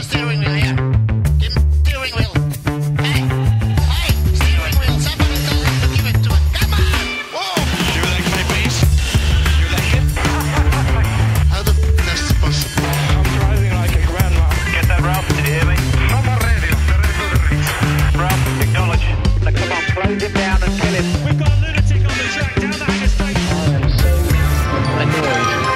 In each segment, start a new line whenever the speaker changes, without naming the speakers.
steering wheel here. Give me steering wheel. Hey, steering wheel. Somebody tell him to give it to him. Come on. Whoa.
You like my bass? You like it?
How the that's possible?
I'm driving like a grandma. Get that, Ralph? Did you hear me? I'm on radio. Ralph, acknowledge. Now, come on, close it down and kill him. We've got a lunatic on the track down the hangar straight.
I am so annoyed.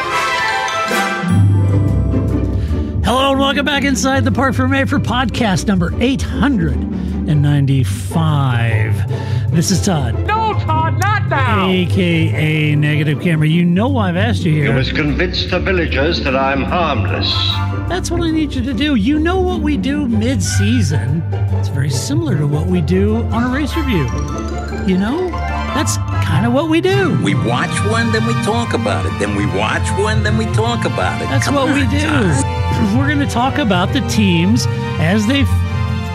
Hello and welcome back inside the Park for May for podcast number 895. This is Todd.
No, Todd, not now.
AKA Negative Camera. You know I've asked you
You
here.
must convince the villagers that I'm harmless.
That's what I need you to do. You know what we do mid-season. It's very similar to what we do on a race review. You know, that's kind of what we do.
We watch one, then we talk about it. Then we watch one, then we talk about it.
That's
Come
what
on,
we do.
Todd.
We're going to talk about the teams as they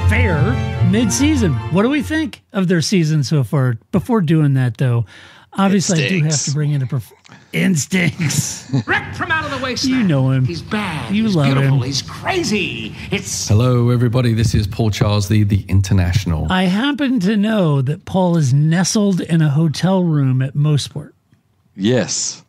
fare mid-season. What do we think of their season so far? Before doing that, though, obviously I do have to bring in instincts.
Wrecked from out of the way,
You know him.
He's bad.
You
He's
love
beautiful.
him.
He's crazy. It's
Hello, everybody. This is Paul Charles, the International.
I happen to know that Paul is nestled in a hotel room at Mosport.
Yes.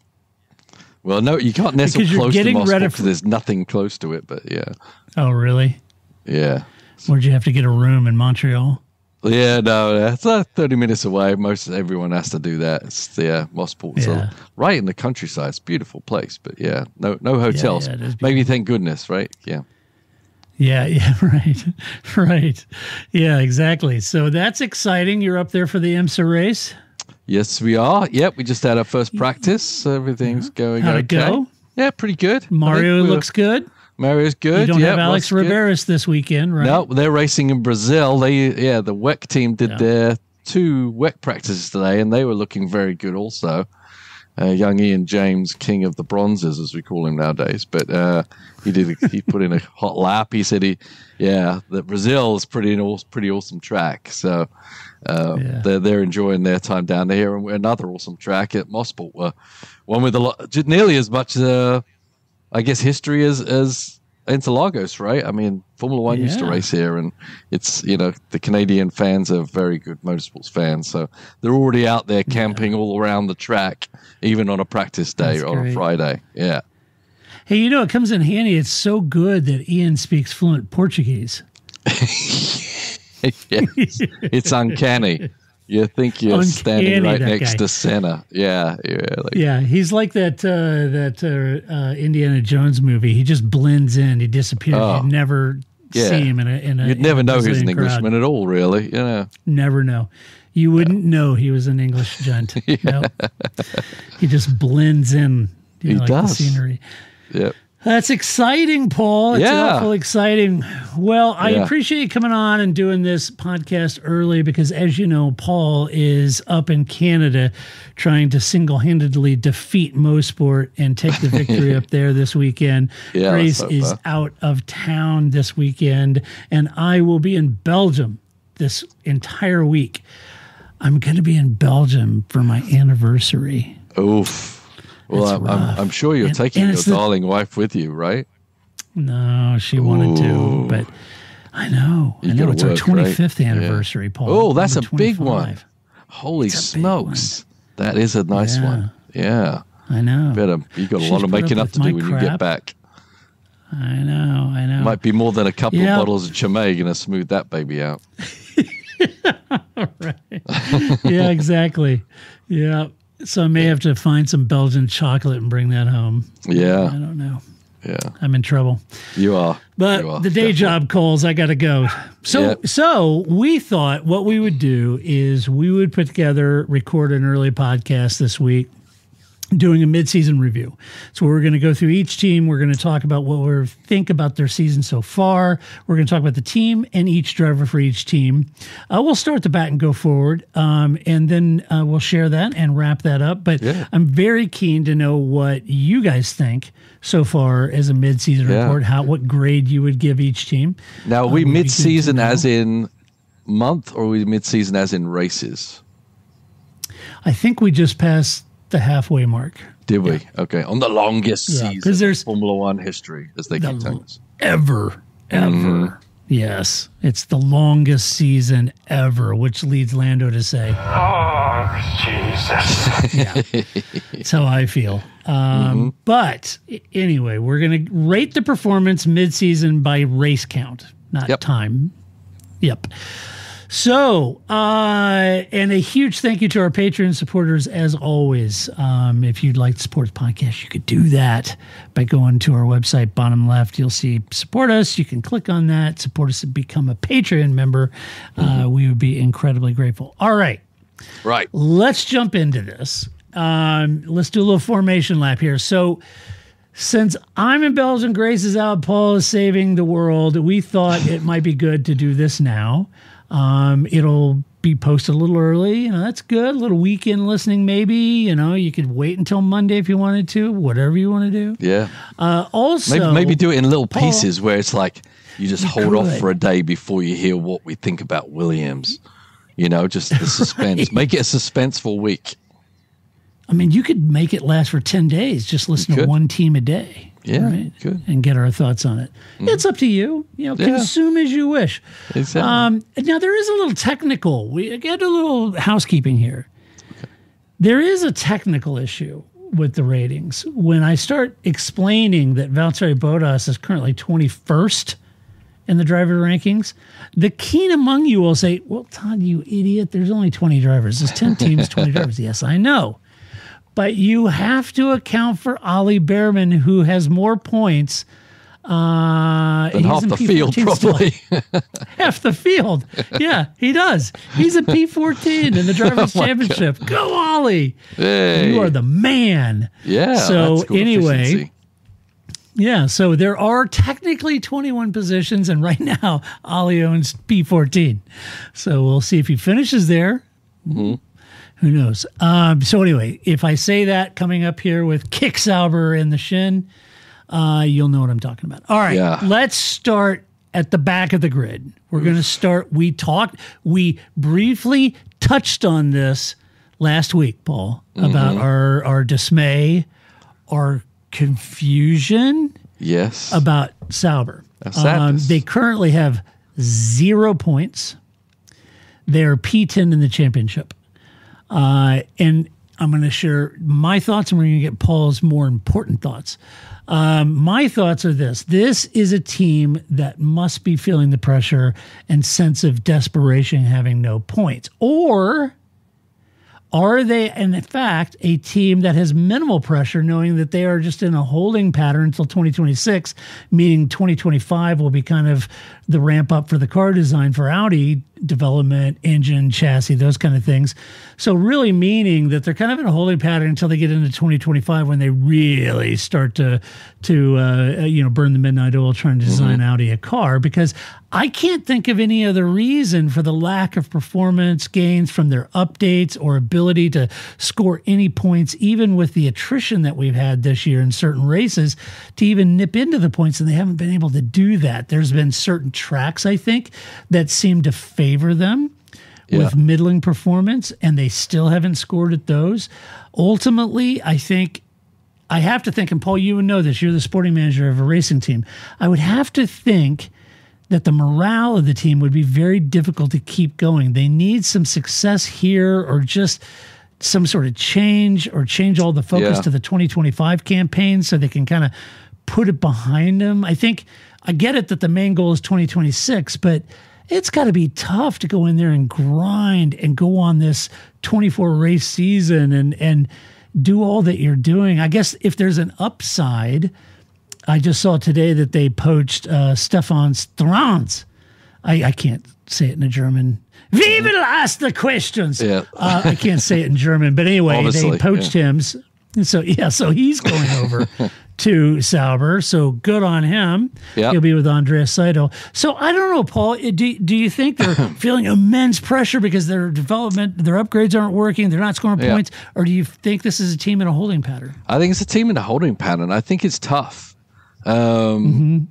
Well, no, you can't nestle
Because you're
close to
getting
Moscow
ready
because there's nothing close to it. But yeah,
Oh, really?
yeah,
Where'd you have to get a room in Montreal?
yeah. No, it's 30 minutes away. Everyone has to do that. It's Mosport.
Yeah.
Right in the countryside. It's a beautiful place. But yeah, no hotels.
yeah, it is
Maybe thank goodness, right? Yeah.
Yeah, right. Yeah, exactly. So that's exciting. You're up there for the IMSA race.
Yes, we are. Yep, we just had our first practice. Everything's going
How'd it
okay.
go?
Yeah, pretty good. I
Mario
think
looks good.
Mario's good.
You don't
yeah,
have Alex
Ross good.
Riveras this weekend, right?
No, they're racing in Brazil. The WEC team did their 2 WEC practices today, and they were looking very good also. Young Ian James, king of the bronzes, as we call him nowadays. But he put in a hot lap. He said that Brazil is pretty awesome track. So they're enjoying their time down there. And another awesome track at Mosport, one with nearly as much I guess history as Interlagos, right? I mean, Formula One used to race here, and it's the Canadian fans are very good motorsports fans, so they're already out there camping all around the track, even on a practice day
That's
or on a
great.
Friday. Yeah.
Hey, it comes in handy. It's so good that Ian speaks fluent Portuguese.
Yes. It's uncanny. You think you're standing
Uncanny,
right
that
next
guy.
to Senna. Yeah.
Yeah, he's like that Indiana Jones movie. He just blends in. He disappears.
Oh.
You'd never see him in a
You'd never know he was an
Brazilian crowd.
Englishman at all, really.
Never know. You wouldn't know he was an English gent. Nope. He just blends in.
He
like
does.
The scenery.
Yep.
That's exciting, Paul. It's awful exciting. Well, I appreciate you coming on and doing this podcast early because, as you know, Paul is up in Canada trying to single-handedly defeat Mosport and take the victory up there this weekend. Grace is out of town this weekend, and I will be in Belgium this entire week. I'm going to be in Belgium for my anniversary.
Oof. Well, I'm sure you're taking your darling wife with you, right?
No, she wanted to, but I know. It's our 25th anniversary, Paul.
Oh, that's a
Number
big
25.
one. Holy smokes. That is a nice one. Yeah.
I know.
You got a lot of making up to do when you get back.
I know.
Might be more than a couple of bottles of Chimay going to smooth that baby out.
Right. Yeah, exactly. Yeah. So I may have to find some Belgian chocolate and bring that home.
Yeah.
I don't know.
Yeah.
I'm in trouble.
You are.
But the day job calls. I got to go. So we thought what we would do is we would record an early podcast this week doing a mid-season review. So we're going to go through each team. We're going to talk about what we think about their season so far. We're going to talk about the team and each driver for each team. We'll start at the back and go forward, and then we'll share that and wrap that up. But I'm very keen to know what you guys think so far as a mid-season report, what grade you would give each team.
Now, are we mid-season as in month, or are we mid-season as in races?
I think we just passed the halfway mark.
Did we? Okay. On the longest season
there's
Formula One history, as they keep telling us.
Ever ever. Yes, it's the longest season ever, which leads Lando to say,
Oh, Jesus.
yeah, that's how I feel. But anyway, we're going to rate the performance mid-season by race count, not time. Yep. So, and a huge thank you to our Patreon supporters, as always. If you'd like to support the podcast, you could do that by going to our website, bottom left. You'll see support us. You can click on that, support us, and become a Patreon member. We would be incredibly grateful. All right.
Right.
Let's jump into this. Let's do a little formation lap here. So, since I'm in Belgium, Grace is out, Paul is saving the world, we thought it might be good to do this now. It'll be posted a little early. You know, that's good. A little weekend listening, maybe. You know, you could wait until Monday if you wanted to, whatever you want to do.
Yeah.
Also,
maybe do it in little pieces where it's like you just hold off for a day before you hear what we think about Williams. You know, just the suspense.
Right.
Make it a suspenseful week.
I mean, you could make it last for 10 days. Just listen to one team a day.
Yeah,
right?
good.
And get our thoughts on it. It's up to you. You know, consume as you wish.
Exactly.
Now, there is a little technical. We get a little housekeeping here. Okay. There is a technical issue with the ratings. When I start explaining that Valtteri Bottas is currently 21st in the driver rankings, the keen among you will say, well, Todd, you idiot, there's only 20 drivers. There's 10 teams, 20 drivers. Yes, I know. But you have to account for Ollie Behrman, who has more points
than half the field, probably.
Half the field. Yeah, he does. He's a P14 in the Drivers' Championship. God. Go, Ollie.
Hey.
You are the man.
Yeah.
So anyway,
efficiency.
Yeah, so there are technically 21 positions, and right now, Ollie owns P14. So we'll see if he finishes there. Mm-hmm. Who knows? So anyway, if I say that coming up here with kick Sauber in the shin, you'll know what I'm talking about. All right, Let's start at the back of the grid. We're going to start. We briefly touched on this last week, Paul, about our dismay, our confusion.
Yes.
About Sauber. They currently have 0 points. They're P10 in the championship. And I'm going to share my thoughts, and we're going to get Paul's more important thoughts. My thoughts are this. This is a team that must be feeling the pressure and sense of desperation having no points. Or are they, in fact, a team that has minimal pressure, knowing that they are just in a holding pattern until 2026, meaning 2025 will be kind of the ramp up for the car design for Audi development, engine, chassis, those kind of things. So really meaning that they're kind of in a holding pattern until they get into 2025 when they really start to burn the midnight oil trying to design Audi a car, because I can't think of any other reason for the lack of performance gains from their updates or ability to score any points, even with the attrition that we've had this year in certain races, to even nip into the points, and they haven't been able to do that. There's been certain tracks, I think, that seem to favor them with middling performance, and they still haven't scored at those. Ultimately, I think I have to think, and Paul, you would know this, you're the sporting manager of a racing team. I would have to think that the morale of the team would be very difficult to keep going. They need some success here, or just some sort of change, or change all the focus to the 2025 campaign so they can kind of put it behind them. I think I get it that the main goal is 2026, but it's got to be tough to go in there and grind and go on this 24 race season and do all that you're doing. I guess if there's an upside, I just saw today that they poached Stefan Strans. I can't say it in a German. We will ask the questions. Yeah. I can't say it in German, but anyway,
obviously,
they poached him. So he's going over to Sauber. So good on him. Yep. He'll be with Andreas Seidel. So I don't know, Paul. Do you think they're feeling immense pressure because their development, their upgrades aren't working, they're not scoring points, or do you think this is a team in a holding pattern?
I think it's a team in a holding pattern. I think it's tough. No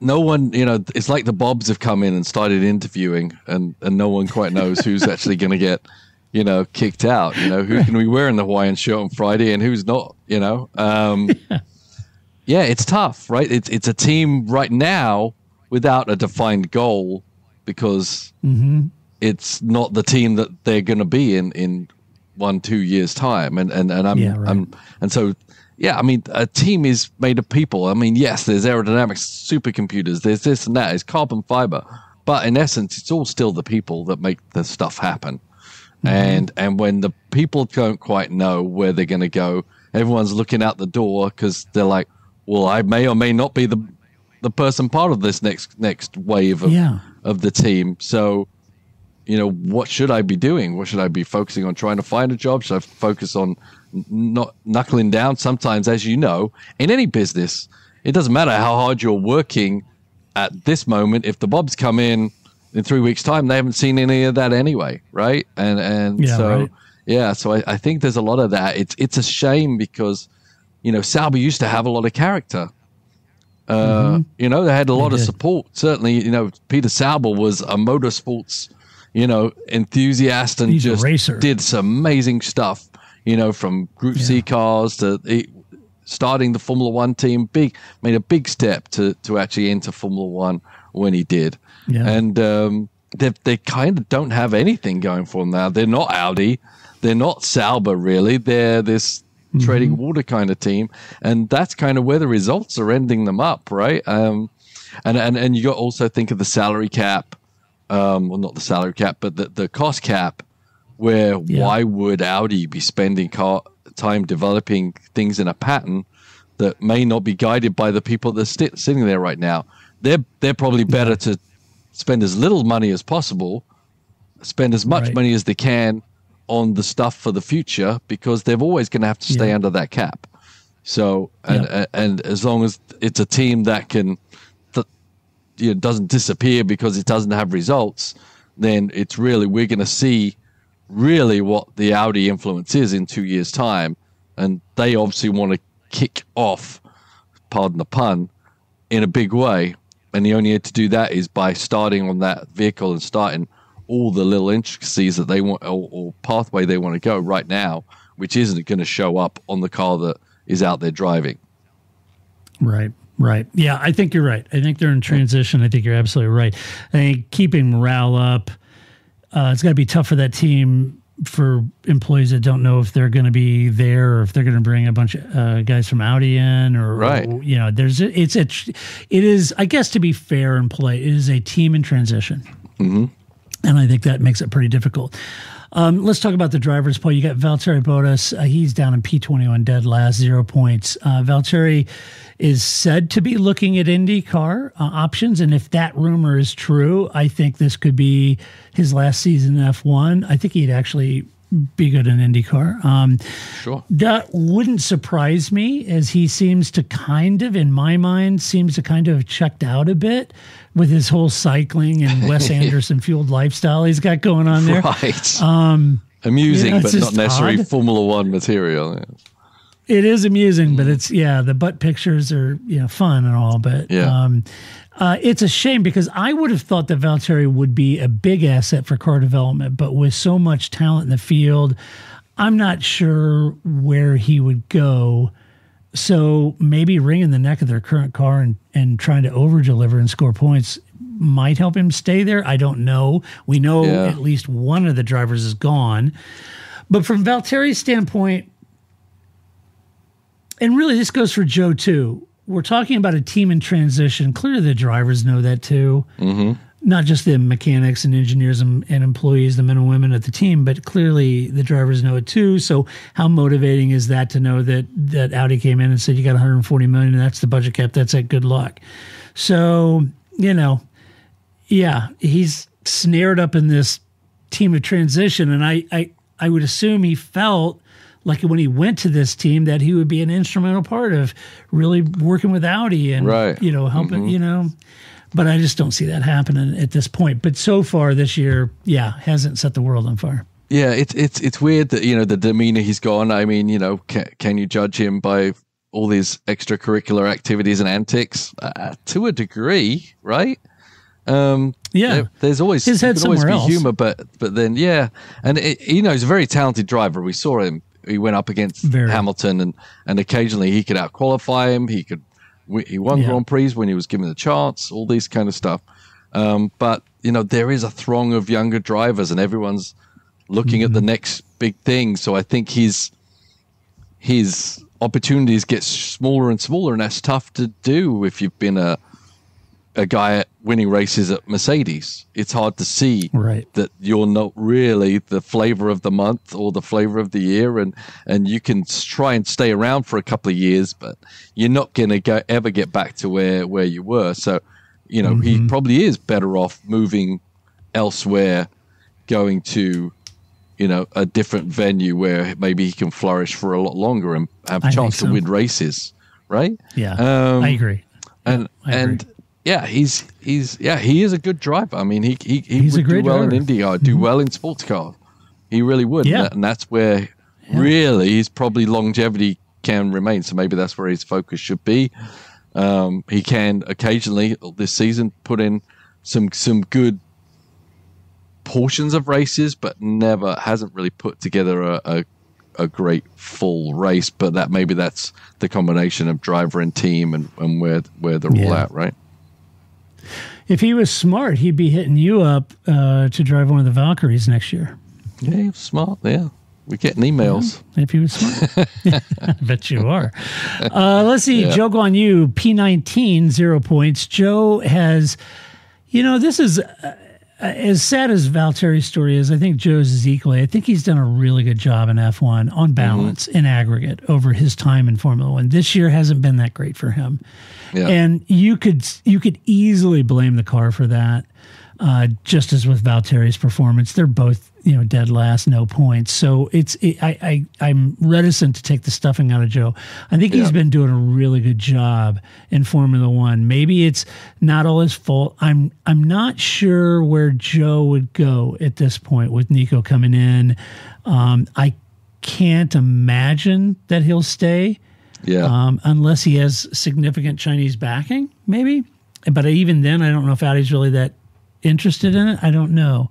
one, it's like the Bobs have come in and started interviewing, and no one quite knows who's actually going to get, kicked out. Who's going to be wearing the Hawaiian shirt on Friday and who's not, Yeah, it's tough, right? It's a team right now without a defined goal because it's not the team that they're going to be in 1-2 years time. And so I mean, a team is made of people. I mean, yes, there's aerodynamics, supercomputers, there's this and that, it's carbon fiber, but in essence, it's all still the people that make the stuff happen. And when the people don't quite know where they're going to go, everyone's looking out the door because they're like, well, I may or may not be the person part of this next wave of the team. So, you know, what should I be doing? What should I be focusing on? Trying to find a job? Should I focus on not knuckling down? Sometimes, as you know, in any business, it doesn't matter how hard you're working at this moment. If the Bobs come in 3 weeks' time, they haven't seen any of that anyway, right? So I think there's a lot of that. It's a shame because, you know, Sauber used to have a lot of character. You know, they had a lot of support. Certainly, you know, Peter Sauber was a motorsports, you know, enthusiast and just did some amazing stuff, you know, from Group C cars to starting the Formula One team. Made a big step to actually enter Formula One when he did. Yeah. And they kind of don't have anything going for them now. They're not Audi. They're not Sauber, really. They're this trading water kind of team. And that's kind of where the results are ending them up, right? And you got to also think of the salary cap. Well, not the salary cap, but the cost cap, where why would Audi be spending time developing things in a pattern that may not be guided by the people that are sitting there right now? They're probably better to spend as little money as possible, spend as much money as they can on the stuff for the future, because they're always going to have to stay under that cap. So, and as long as it's a team that can, doesn't disappear because it doesn't have results, then it's really, we're going to see really what the Audi influence is in 2 years' time. And they obviously want to kick off, pardon the pun, in a big way. And the only way to do that is by starting on that vehicle and starting all the little intricacies that they want, or pathway they want to go right now, which isn't going to show up on the car that is out there driving. Right. Yeah, I think you're right. I think they're in transition. I think you're absolutely right. I think keeping morale up, it's got to be tough for that team, for employees that don't know if they're going to be there or if they're going to bring a bunch of guys from Audi in, or you know, it is, I guess, to be fair and polite, it is a team in transition. And I think that makes it pretty difficult. Let's talk about the drivers, Paul. You got Valtteri Bottas. He's down in P21, dead last, 0 points. Valtteri is said to be looking at IndyCar options, and if that rumor is true, I think this could be his last season in F1. I think he'd actually be good in IndyCar. Sure. That wouldn't surprise me, as he seems to kind of, in my mind, have checked out a bit with his whole cycling and Wes Anderson fueled lifestyle he's got going on there. Right. Amusing, but not necessarily Formula One material. Yeah. It is amusing, but it's, the butt pictures are, fun and all, but it's a shame, because I would have thought that Valtteri would be a big asset for car development, but with so much talent in the field, I'm not sure where he would go. So maybe wringing the neck of their current car and trying to over-deliver and score points might help him stay there. I don't know. We know at least one of the drivers is gone. But from Valtteri's standpoint, and really this goes for Joe too, we're talking about a team in transition. Clearly the drivers know that too. Not just the mechanics and engineers and employees, the men and women at the team, but clearly the drivers know it too. So how motivating is that to know that Audi came in and said, you got 140 million and that's the budget cap, that's it, good luck. So, he's snared up in this team of transition. And I would assume he felt like when he went to this team that he would be an instrumental part of really working with Audi and, helping, but I just don't see that happening at this point. But so far this year, hasn't set the world on fire. Yeah, it's weird that, the demeanor he's got. I mean, can you judge him by all these extracurricular activities and antics? To a degree, right? There's always, his head somewhere else. Humor, but then, and he's a very talented driver. We saw him. He went up against Hamilton, and occasionally he could out-qualify him. He could He won Grand Prix when he was given the chance, all these kind of stuff. But, there is a throng of younger drivers and everyone's looking at the next big thing. So I think his opportunities get smaller and smaller, and that's tough to do if you've been a guy at winning races at Mercedes. It's hard to see that you're not really the flavor of the month or the flavor of the year, and you can try and stay around for a couple of years, but you're not going to ever get back to where you were. So, he probably is better off moving elsewhere, going to, a different venue where maybe he can flourish for a lot longer and have a chance to win races, right?
Yeah, I agree.
And he is a good driver. I mean, he would do well in IndyCar, do well in sports car. He really would.
Yeah.
And that's where really his probably longevity can remain. So maybe that's where his focus should be. He can occasionally this season put in some good portions of races, but hasn't really put together a great full race. But that's the combination of driver and team and where they're all at, right?
If he was smart, he'd be hitting you up to drive one of the Valkyries next year.
Yeah, he was smart. Yeah, we're getting emails.
Yeah, if he was smart. I bet you are. Let's see. Joe Guan Yu, P19, 0 points. Joe has, this is as sad as Valtteri's story is. I think Joe's is equally. I think he's done a really good job in F1 on balance in aggregate over his time in Formula One. This year hasn't been that great for him. Yeah. And you could easily blame the car for that, just as with Valtteri's performance. They're both dead last, no points. So I'm reticent to take the stuffing out of Joe. I think he's been doing a really good job in Formula One. Maybe it's not all his fault. I'm not sure where Joe would go at this point with Nico coming in. I can't imagine that he'll stay. Yeah. Unless he has significant Chinese backing, maybe. But even then, I don't know if Audi's really that interested in it. I don't know.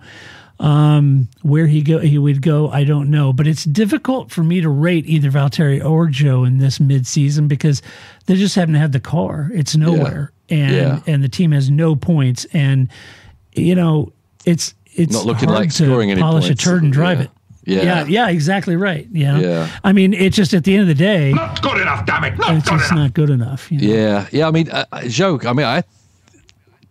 Where he would go, I don't know. But it's difficult for me to rate either Valtteri or Joe in this mid-season because they just haven't had the car. It's nowhere. And the team has no points. And, it's
not looking
hard
like
to
scoring any
polish
points.
A turd and drive it. Yeah, exactly right. Yeah. I mean, it's just at the end of the day,
Not good enough, damn it!
It's just not good enough.
Yeah. I mean, Joe. I mean, I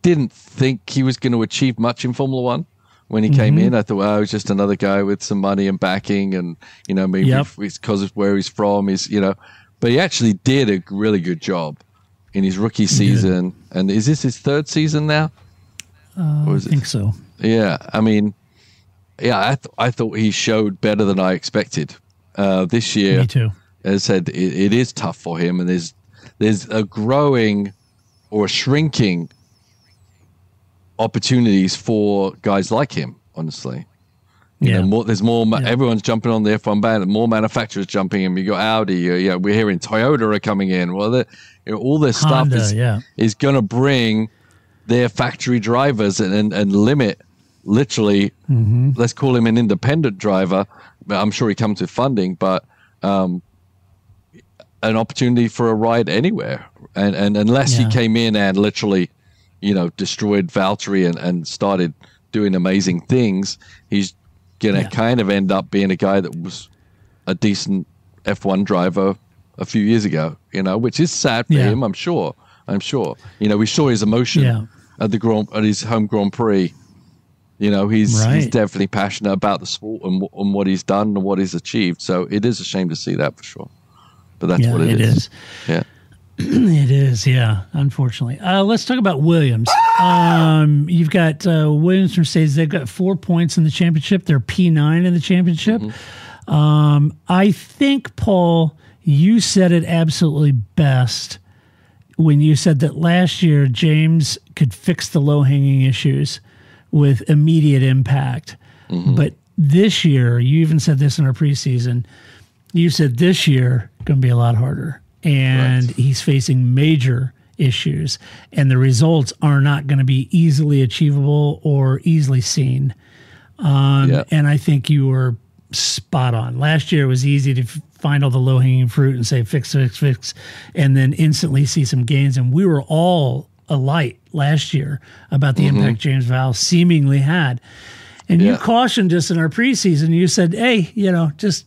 didn't think he was going to achieve much in Formula One when he came in. I thought, well, he's just another guy with some money and backing, and maybe it's because of where he's from. But he actually did a really good job in his rookie season. And is this his third season now?
I think so.
Yeah, I mean. Yeah, I thought he showed better than I expected this year.
Me too.
As I said, it is tough for him, and there's a growing or a shrinking opportunities for guys like him. Honestly, there's more. Everyone's jumping on the F1 band. More manufacturers jumping in. You got Audi. We're hearing Toyota are coming in. Well, all this
Honda,
stuff is going to bring their factory drivers and limit. Literally, let's call him an independent driver. I'm sure he comes with funding, but an opportunity for a ride anywhere. And unless he came in and literally, destroyed Valtteri and started doing amazing things, he's going to kind of end up being a guy that was a decent F1 driver a few years ago, which is sad for him, I'm sure. We saw his emotion at his home Grand Prix. He's definitely passionate about the sport and what he's done and what he's achieved. So it is a shame to see that for sure. But that's what it is. Yeah.
It is, unfortunately. Let's talk about Williams. You've got Williams Mercedes. They've got 4 points in the championship. They're P9 in the championship. I think, Paul, you said it absolutely best when you said that last year James could fix the low-hanging issues with immediate impact. But this year, you even said this in our preseason, you said this year going to be a lot harder. And he's facing major issues. And the results are not going to be easily achievable or easily seen. And I think you were spot on. Last year it was easy find all the low-hanging fruit and say fix, and then instantly see some gains. And we were all alight last year about the impact James Vowles seemingly had. And you cautioned us in our preseason. You said, hey, just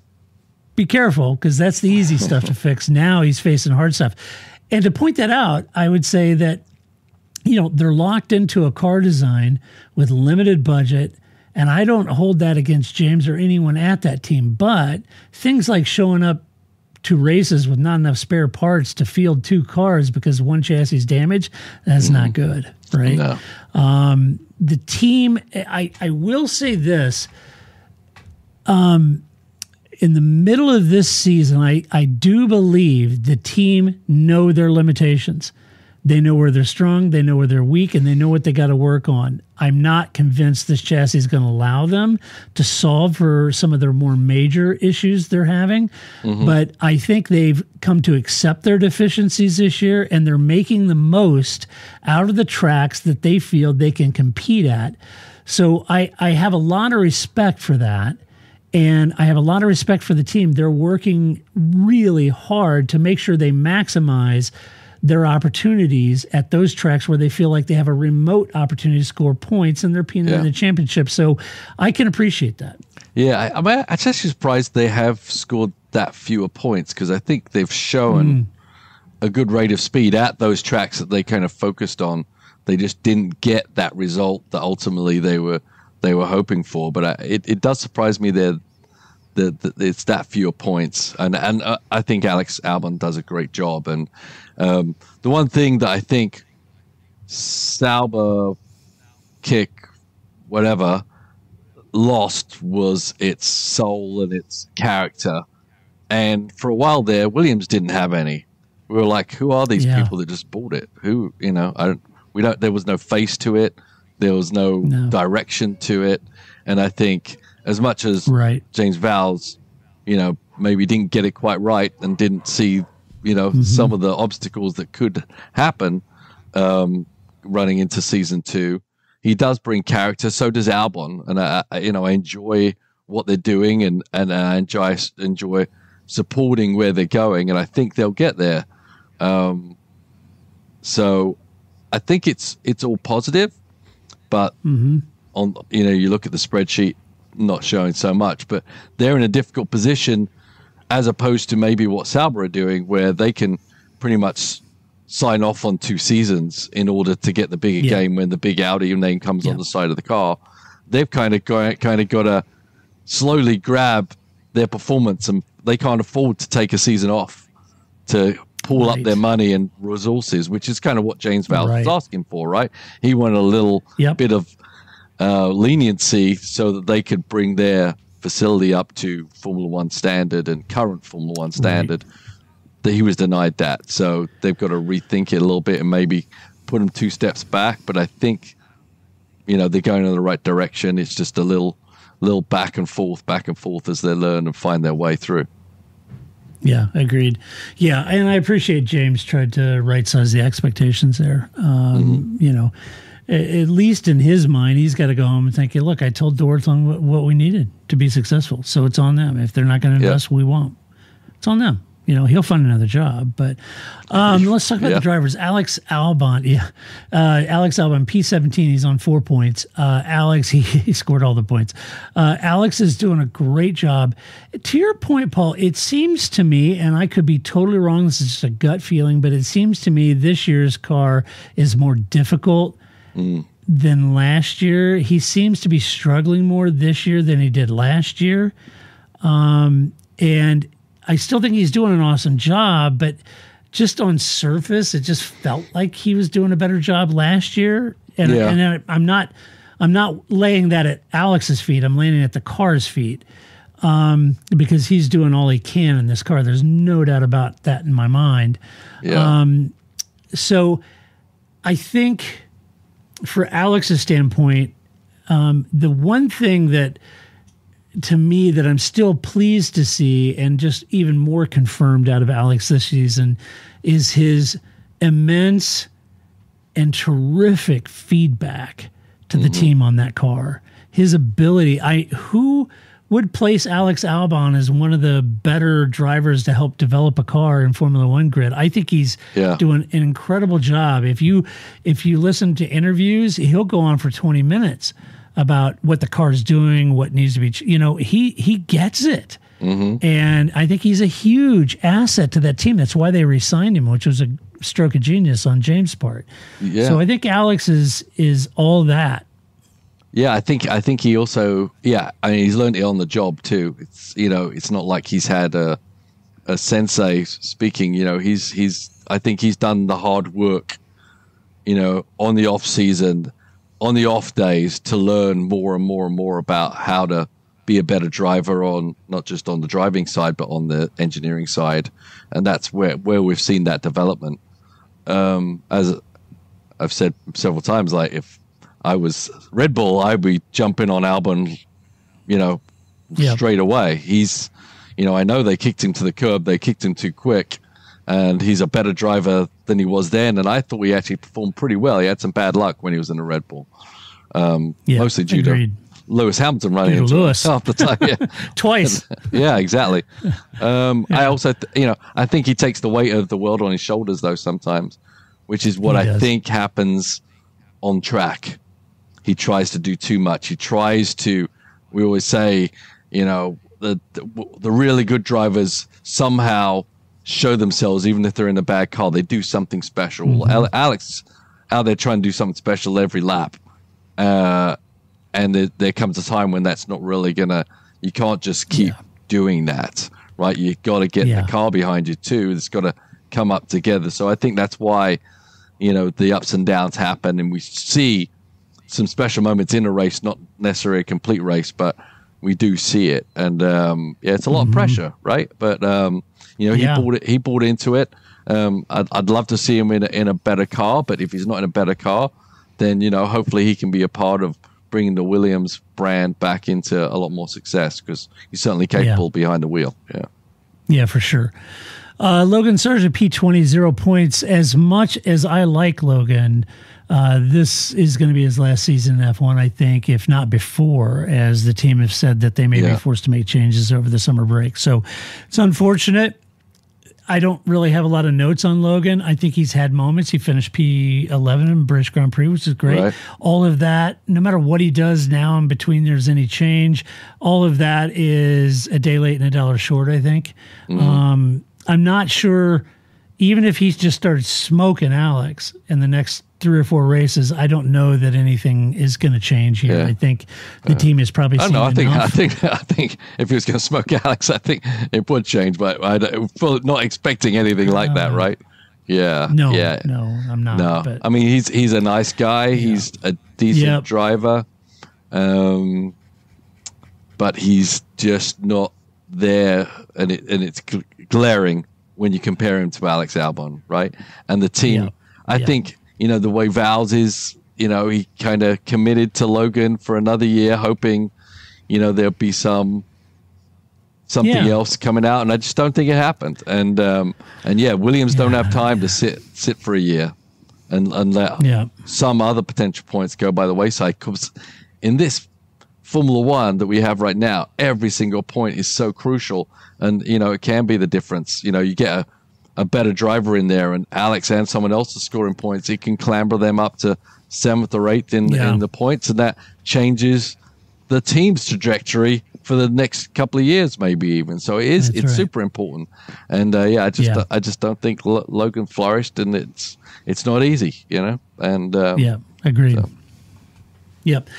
be careful because that's the easy stuff to fix. Now he's facing hard stuff. And to point that out, I would say that, they're locked into a car design with limited budget. And I don't hold that against James or anyone at that team. But things like showing up to races with not enough spare parts to field 2 cars because one chassis is damaged, that's not good, right?
No.
The team, I will say this, in the middle of this season, I do believe the team know their limitations. They know where they're strong, they know where they're weak, and they know what they got to work on. I'm not convinced this chassis is going to allow them to solve for some of their more major issues they're having, but I think they've come to accept their deficiencies this year, and they're making the most out of the tracks that they feel they can compete at. So I have a lot of respect for that. And I have a lot of respect for the team. They're working really hard to make sure they maximize their opportunities at those tracks where they feel like they have a remote opportunity to score points and they're in the championship. So I can appreciate that.
Yeah, I'm actually surprised they have scored that fewer points because I think they've shown a good rate of speed at those tracks that they kind of focused on. They just didn't get that result that ultimately they were hoping for. But it does surprise me that it's that fewer points. And I think Alex Albon does a great job. And the one thing that I think Sauber, Kick, whatever, lost was its soul and its character. And for a while there, Williams didn't have any. We were like, who are these people that just bought it? Who, there was no face to it. There was no direction to it. And I think as much as James Vowles, maybe didn't get it quite right and didn't see, some of the obstacles that could happen running into season 2, he does bring character. So does Albon. And I enjoy what they're doing and I enjoy supporting where they're going. And I think they'll get there. So I think it's all positive. But you look at the spreadsheet, not showing so much. But they're in a difficult position as opposed to maybe what Sauber are doing, where they can pretty much sign off on 2 seasons in order to get the bigger game when the big Audi name comes on the side of the car. They've kind of got to slowly grab their performance, and they can't afford to take a season off to pull up their money and resources, which is kind of what James Vowles was asking for, right? He wanted a little bit of leniency so that they could bring their facility up to Formula One standard and current Formula One standard. That he was denied that. So they've got to rethink it a little bit and maybe put him 2 steps back. But I think, they're going in the right direction. It's just a little back and forth as they learn and find their way through.
Yeah, agreed. Yeah, and I appreciate James tried to right-size the expectations there. At least in his mind, he's got to go home and think, hey, look, I told Dortmund what we needed to be successful, so it's on them. If they're not going to invest, we won't. It's on them. He'll find another job. But let's talk about the drivers. Alex Albon, Alex Albon, P17, he's on 4 points. Alex, he scored all the points. Alex is doing a great job. To your point, Paul, it seems to me, and I could be totally wrong, this is just a gut feeling, but it seems to me this year's car is more difficult than last year. He seems to be struggling more this year than he did last year. And I still think he's doing an awesome job, but just on surface, it just felt like he was doing a better job last year. And I'm not laying that at Alex's feet. I'm laying it at the car's feet because he's doing all he can in this car. There's no doubt about that in my mind. Yeah. So I think for Alex's standpoint, the one thing that to me that I'm still pleased to see and just even more confirmed out of Alex this season is his immense and terrific feedback to the team on that car. His ability, who would place Alex Albon as one of the better drivers to help develop a car in Formula One grid. I think he's doing an incredible job. If you listen to interviews, he'll go on for 20 minutes about what the car's doing, what needs to be, he gets it. Mm-hmm. And I think he's a huge asset to that team. That's why they re-signed him, which was a stroke of genius on James' part. Yeah. So I think Alex is all that.
Yeah, I think he also, he's learned it on the job too. It's, it's not like he's had a sensei speaking, I think he's done the hard work, on the off season, on the off days to learn more and more and more about how to be a better driver on not just on the driving side, but on the engineering side. And that's where we've seen that development. As I've said several times, like if I was Red Bull, I'd be jumping on Albon, straight away. He's, I know they kicked him to the curb. They kicked him too quick, and he's a better driver than he was then. And I thought he actually performed pretty well. He had some bad luck when he was in a Red Bull, mostly due to Lewis Hamilton running into Lewis half the time. Yeah.
Twice.
Yeah, exactly. I also, I think he takes the weight of the world on his shoulders though sometimes, which is what I think happens on track. He tries to do too much. He tries to, we always say, the really good drivers somehow show themselves, even if they're in a bad car, they do something special. Mm-hmm. Alex, how they're trying to do something special every lap. And there comes a time when that's not really you can't just keep doing that, right? You got to get the car behind you too. It's got to come up together. So I think that's why, the ups and downs happen, and we see some special moments in a race, not necessarily a complete race, but we do see it. And it's a lot of pressure, right? But he bought into it. I'd love to see him in a better car, but if he's not in a better car, then hopefully he can be a part of bringing the Williams brand back into a lot more success, because he's certainly capable behind the wheel.
Yeah, for sure. Logan Sargeant, P20, 0 points. As much as I like Logan, this is going to be his last season in F1, I think, if not before, as the team have said that they may be forced to make changes over the summer break. So it's unfortunate. I don't really have a lot of notes on Logan. I think he's had moments. He finished P11 in British Grand Prix, which is great. Right. All of that, no matter what he does now in between there's any change, all of that is a day late and a dollar short, I think. Mm-hmm. I'm not sure, even if he's just started smoking Alex in the next 3 or 4 races, I don't know that anything is going to change here. Yeah. I think the team is probably. I
think if he was going to smoke Alex, I think it would change. But I'm not expecting anything like that, right? Yeah.
No, I'm not.
No,
but,
I mean he's a nice guy. Yeah. He's a decent driver, but he's just not there, and it's glaring when you compare him to Alex Albon, right? And the team, I think. The way Val's is, he kind of committed to Logan for another year, hoping, there'll be something else coming out, and I just don't think it happened. And Williams don't have time to sit for a year and let some other potential points go by the wayside. Because in this Formula One that we have right now, every single point is so crucial, and it can be the difference. You get a better driver in there, and Alex and someone else is scoring points, he can clamber them up to 7th or 8th in the points, and that changes the team's trajectory for the next couple of years, maybe even. So it's super important. And I just don't think Logan flourished, and it's not easy, And
agreed.
So.
Yep.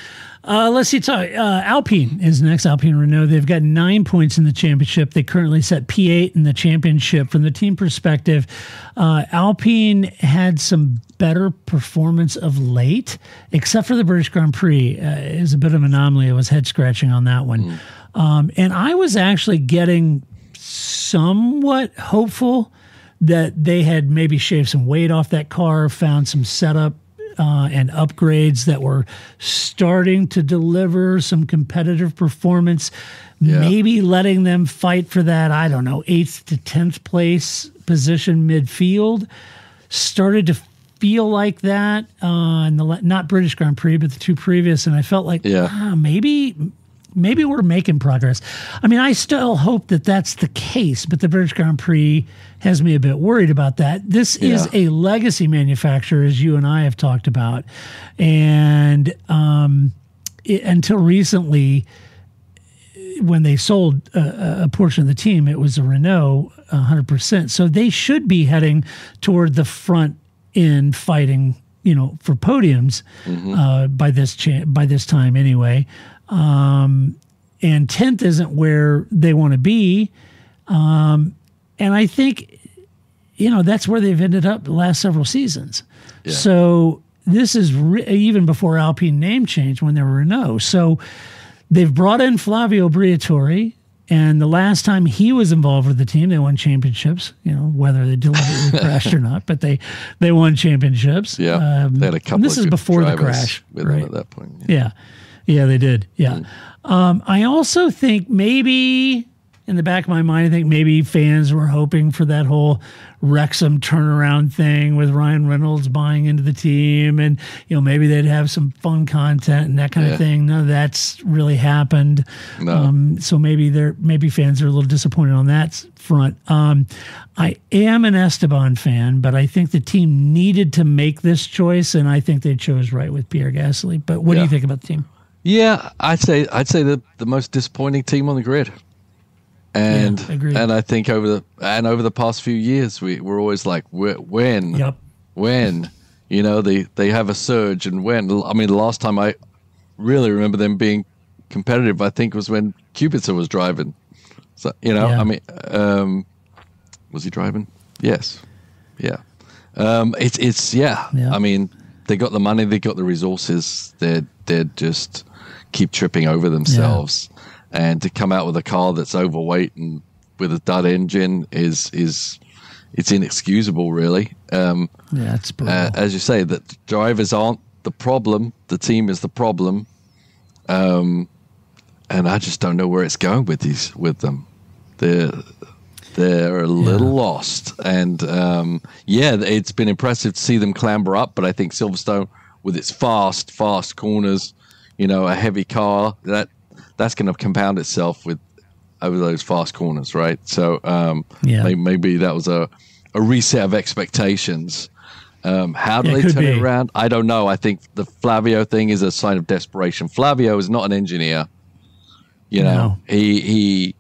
Let's see. Alpine is next. Alpine Renault. They've got 9 points in the championship. They currently set P8 in the championship. From the team perspective, Alpine had some better performance of late, except for the British Grand Prix. It was a bit of an anomaly. I was head scratching on that one. And I was actually getting somewhat hopeful that they had maybe shaved some weight off that car, found some setup and upgrades that were starting to deliver some competitive performance, maybe letting them fight for that, 8th to 10th place position midfield. Started to feel like that in the not British Grand Prix, but the 2 previous, and I felt like maybe maybe we're making progress. I mean, I still hope that that's the case, but the British Grand Prix has me a bit worried about that. This is a legacy manufacturer, as you and I have talked about. And until recently, when they sold a portion of the team, it was a Renault 100%. So they should be heading toward the front end fighting, for podiums by this time anyway. And 10th isn't where they want to be. And I think, that's where they've ended up the last several seasons. Yeah. So this is even before Alpine name change when they were Renault. So they've brought in Flavio Briatore, and the last time he was involved with the team, they won championships, whether they deliberately crashed or not, but they won championships.
Yeah, they had a couple
this
of
is before the
drivers
crash,
with
right?
them at that point.
Yeah, they did. Yeah. I also think maybe in the back of my mind, I think maybe fans were hoping for that whole Wrexham turnaround thing with Ryan Reynolds buying into the team, and maybe they'd have some fun content and that kind of thing. None of that's really happened.
No.
So maybe fans are a little disappointed on that front. I am an Esteban fan, but I think the team needed to make this choice, and I think they chose right with Pierre Gasly. But what do you think about the team?
Yeah, I'd say the most disappointing team on the grid. And I think over the past few years, we're always like, when, they have a surge, and when. I mean, the last time I really remember them being competitive, I think was when Kubica was driving. So I mean, was he driving? Yes, yeah. I mean, they got the money, they got the resources. They're just keep tripping over themselves. Yeah. And to come out with a car that's overweight and with a dud engine is it's inexcusable, really.
It's brutal.
As you say, that drivers aren't the problem; the team is the problem. And I just don't know where it's going with them. They're a little lost, and it's been impressive to see them clamber up. But I think Silverstone, with its fast corners, a heavy car, that's going to compound itself over those fast corners, right? So maybe that was a reset of expectations. How do they turn it around? I don't know. I think the Flavio thing is a sign of desperation. Flavio is not an engineer. He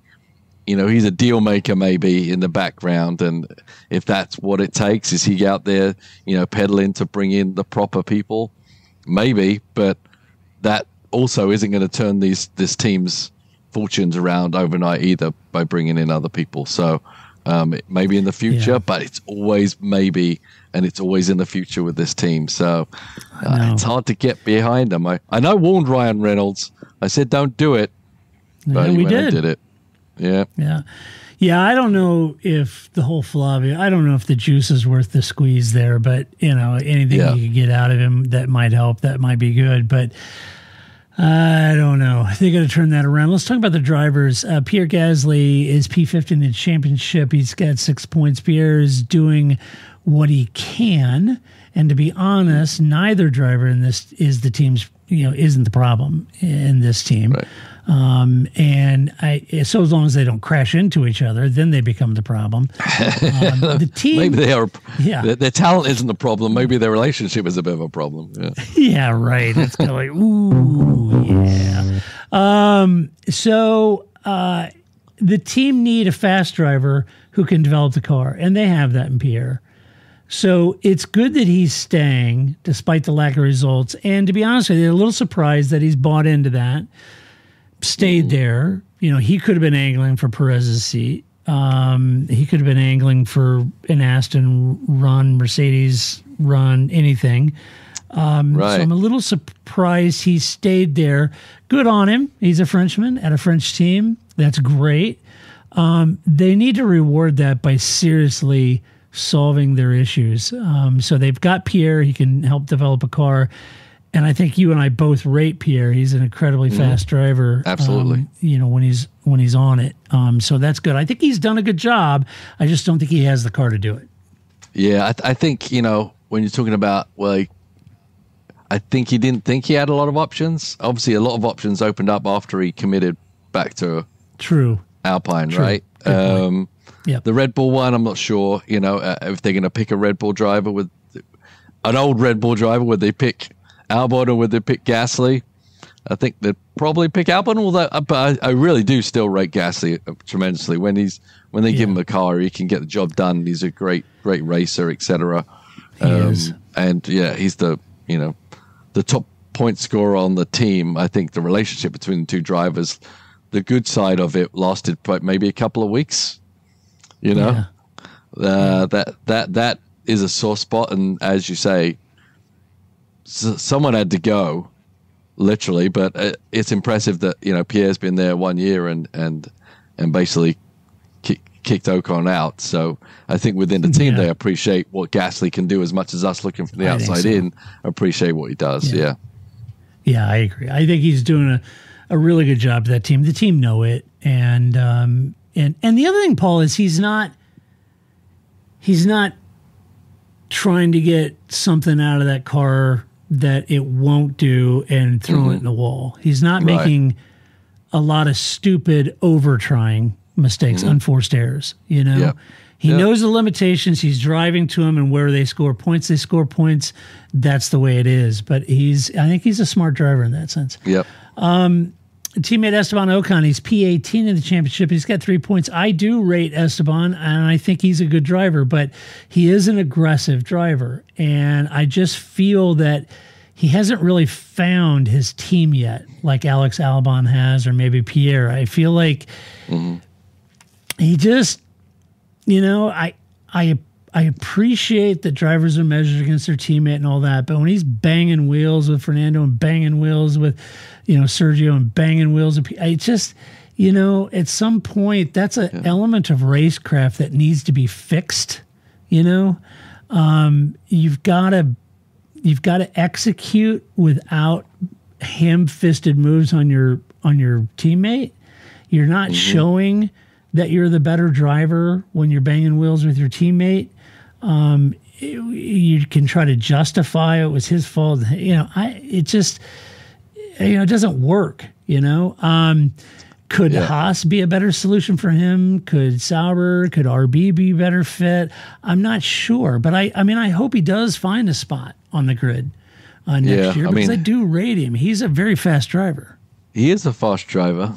he's a deal maker maybe in the background, and if that's what it takes, is he out there, peddling to bring in the proper people? Maybe, but that also isn't going to turn this team's fortunes around overnight either by bringing in other people. So maybe in the future, but it's always maybe, and it's always in the future with this team. So it's hard to get behind them. I warned Ryan Reynolds. I said, don't do it. But he went and did it. Yeah.
Yeah. Yeah, I don't know if the whole Flavio, I don't know if the juice is worth the squeeze there, but, anything you could get out of him that might help, that might be good. But I don't know. They got to turn that around. Let's talk about the drivers. Pierre Gasly is P15 in the championship. He's got 6 points. Pierre is doing what he can. And to be honest, neither driver in this is the team's, isn't the problem in this team.
Right.
So as long as they don't crash into each other, then they become the problem. The team,
maybe they are. Yeah, their talent isn't the problem. Maybe their relationship is a bit of a problem. Yeah,
yeah, right. It's kind of like, ooh, yeah. So the team need a fast driver who can develop the car, and they have that in Pierre. So it's good that he's staying despite the lack of results. And to be honest with you, they're a little surprised that he's bought into that. Stayed there. He could have been angling for Perez's seat. He could have been angling for an Aston run, Mercedes run, anything. Right. So I'm a little surprised he stayed there. Good on him. He's a Frenchman at a French team. That's great. They need to reward that by seriously solving their issues. So they've got Pierre. He can help develop a car. And I think you and I both rate Pierre. He's an incredibly fast driver.
Absolutely.
When he's on it. So that's good. I think he's done a good job. I just don't think he has the car to do it.
Yeah, I think, when you're talking about, I think he didn't think he had a lot of options. Obviously, a lot of options opened up after he committed back to Alpine, right? The Red Bull one, I'm not sure. If they're going to pick a Red Bull driver with an old Red Bull driver, would they pick Albon or would they pick Gasly? I think they'd probably pick Albon, although but I really do still rate Gasly tremendously. When they give him a car, he can get the job done. He's a great racer, etc. And he's the top point scorer on the team. I think the relationship between the two drivers, the good side of it, lasted maybe a couple of weeks. That is a sore spot, and as you say, someone had to go, literally. But it's impressive that Pierre's been there 1 year and basically kicked Ocon out. So I think within the team they appreciate what Gasly can do as much as us looking from the outside in appreciate what he does. Yeah,
I agree. I think he's doing a really good job to that team. The team know it, and the other thing, Paul, is he's not trying to get something out of that car that it won't do and throw it in the wall. He's not making a lot of stupid over-trying mistakes, unforced errors, He knows the limitations. He's driving to them, and where they score points, That's the way it is. But I think he's a smart driver in that sense.
Yep.
Teammate Esteban Ocon, he's P18 in the championship. He's got 3 points. I do rate Esteban, and I think he's a good driver, but he is an aggressive driver. And I just feel that he hasn't really found his team yet, like Alex Albon has, or maybe Pierre. I feel like he just, I appreciate that drivers are measured against their teammate and all that, but when he's banging wheels with Fernando and banging wheels with, Sergio and banging wheels, I just, at some point, that's an element of racecraft that needs to be fixed. You've got to execute without ham-fisted moves on your teammate. You're not showing that you're the better driver when you're banging wheels with your teammate. You can try to justify it was his fault. It doesn't work. Could Haas be a better solution for him? Could Sauber? Could RB be a better fit? I'm not sure, but I hope he does find a spot on the grid next year, because I do rate him. He's a very fast driver.
He is a fast driver.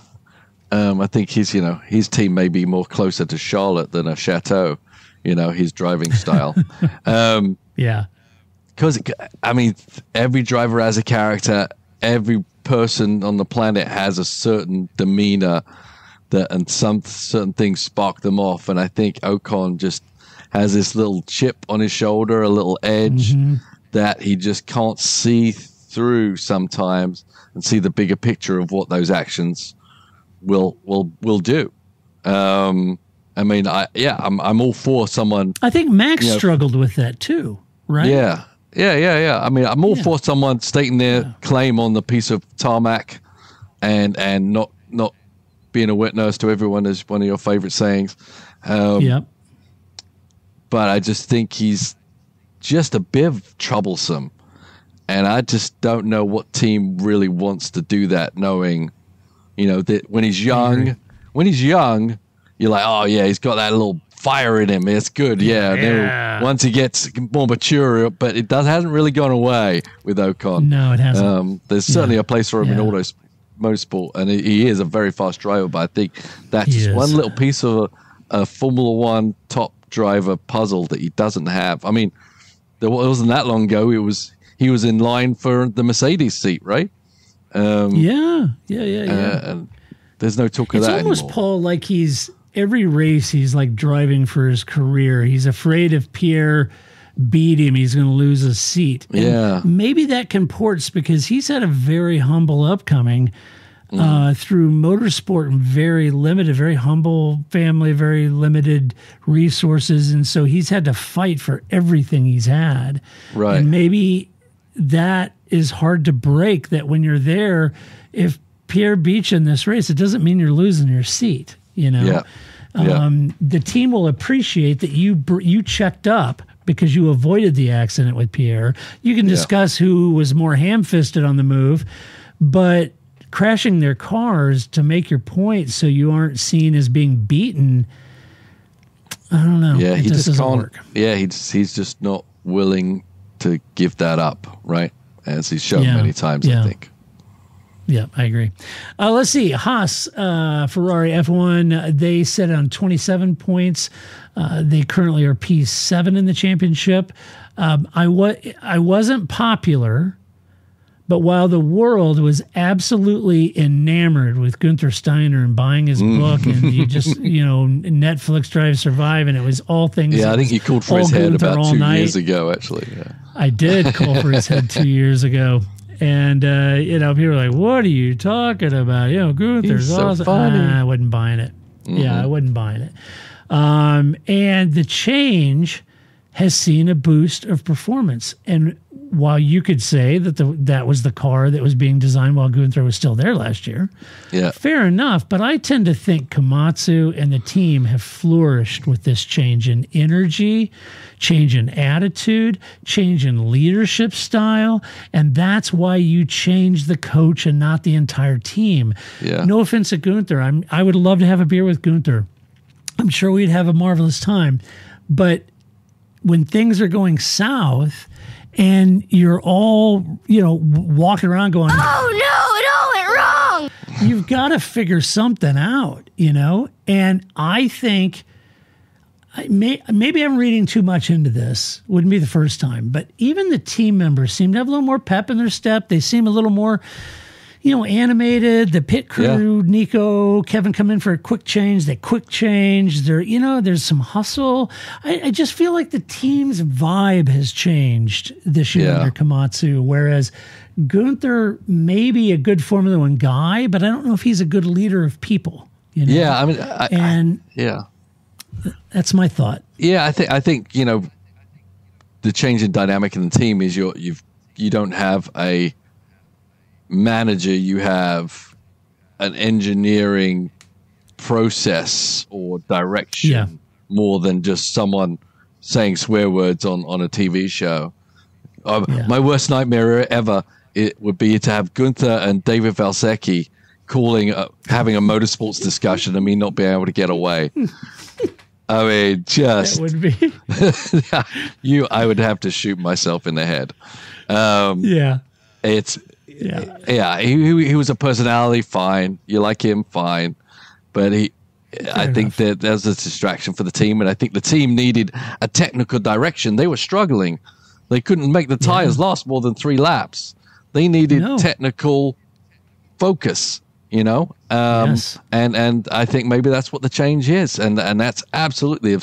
I think his team may be more closer to Charlotte than a Chateau, his driving style. Because, every driver has a character. Every person on the planet has a certain demeanor and some certain things spark them off. And I think Ocon just has this little chip on his shoulder, a little edge that he just can't see through sometimes and see the bigger picture of what those actions will do. I'm all for someone.
I think Max struggled with that too, right?
Yeah. I'm all for someone stating their claim on the piece of tarmac and not being a wet nurse to everyone is one of your favorite sayings. But I just think he's just a bit troublesome, and I just don't know what team really wants to do that, knowing that when he's young, you're like, oh yeah, he's got that little fire in him. It's good, Then once he gets more mature, but hasn't really gone away with Ocon.
No, it hasn't.
There's certainly a place for him in motorsport, and he is a very fast driver. But I think that's just one little piece of a Formula One top driver puzzle that he doesn't have. It wasn't that long ago. He was in line for the Mercedes seat, right? And there's no talk of that anymore.
It's almost, Paul, like every race he's like driving for his career. He's afraid if Pierre beat him, he's going to lose his seat. And maybe that comports because he's had a very humble upcoming through motorsport and very humble family, very limited resources. And so he's had to fight for everything he's had.
Right.
And maybe that is hard to break, that when you're there, if Pierre beats you in this race, it doesn't mean you're losing your seat. The team will appreciate that you checked up because you avoided the accident with Pierre. You can discuss who was more ham-fisted on the move, but crashing their cars to make your point so you aren't seen as being beaten, I don't know.
Yeah, he just
doesn't
can't.
work.
Yeah, he's just not willing to give that up, right? As he's shown many times, I think.
Yeah, I agree. Let's see. Haas, Ferrari F1, they set on 27 points. They currently are P7 in the championship. I wasn't popular, but while the world was absolutely enamored with Gunther Steiner and buying his book, and you just, Netflix Drive to Survive, and it was all things.
Yeah, I think you called for his head about 2 years ago, actually. Yeah.
I did call for his head 2 years ago. And, people are like, what are you talking about? Gunther's
so
awesome.
funny.
I wasn't buying it. Yeah, I wasn't buying it. And the change has seen a boost of performance. And while you could say that that was the car that was being designed while Gunther was still there last year, fair enough. But I tend to think Komatsu and the team have flourished with this change in energy, change in attitude, change in leadership style. And that's why you change the coach and not the entire team.
Yeah.
No offense to Gunther. I would love to have a beer with Gunther. I'm sure we'd have a marvelous time. But when things are going south and you're all, walking around going,
oh no, it all went wrong.
You've got to figure something out, And I think maybe I'm reading too much into this. Wouldn't be the first time. But even the team members seem to have a little more pep in their step. They seem a little more, animated. The pit crew, Nico, Kevin come in for a quick change. They quick change. There's some hustle. I just feel like the team's vibe has changed this year under Komatsu, whereas Gunther may be a good Formula One guy, but I don't know if he's a good leader of people.
Yeah, I mean,
that's my thought.
Yeah, I think the change in dynamic in the team is you don't have a manager, you have an engineering process or direction more than just someone saying swear words on a TV show. My worst nightmare ever it would be to have Gunther and David Valsecchi having a motorsports discussion and me not being able to get away. I mean, just
that would be.
I would have to shoot myself in the head. He was a personality, fine. You like him, fine. But I think that there's a distraction for the team, and I think the team needed a technical direction. They were struggling. They couldn't make the tires last more than 3 laps. They needed technical focus, And I think maybe that's what the change is, and that's absolutely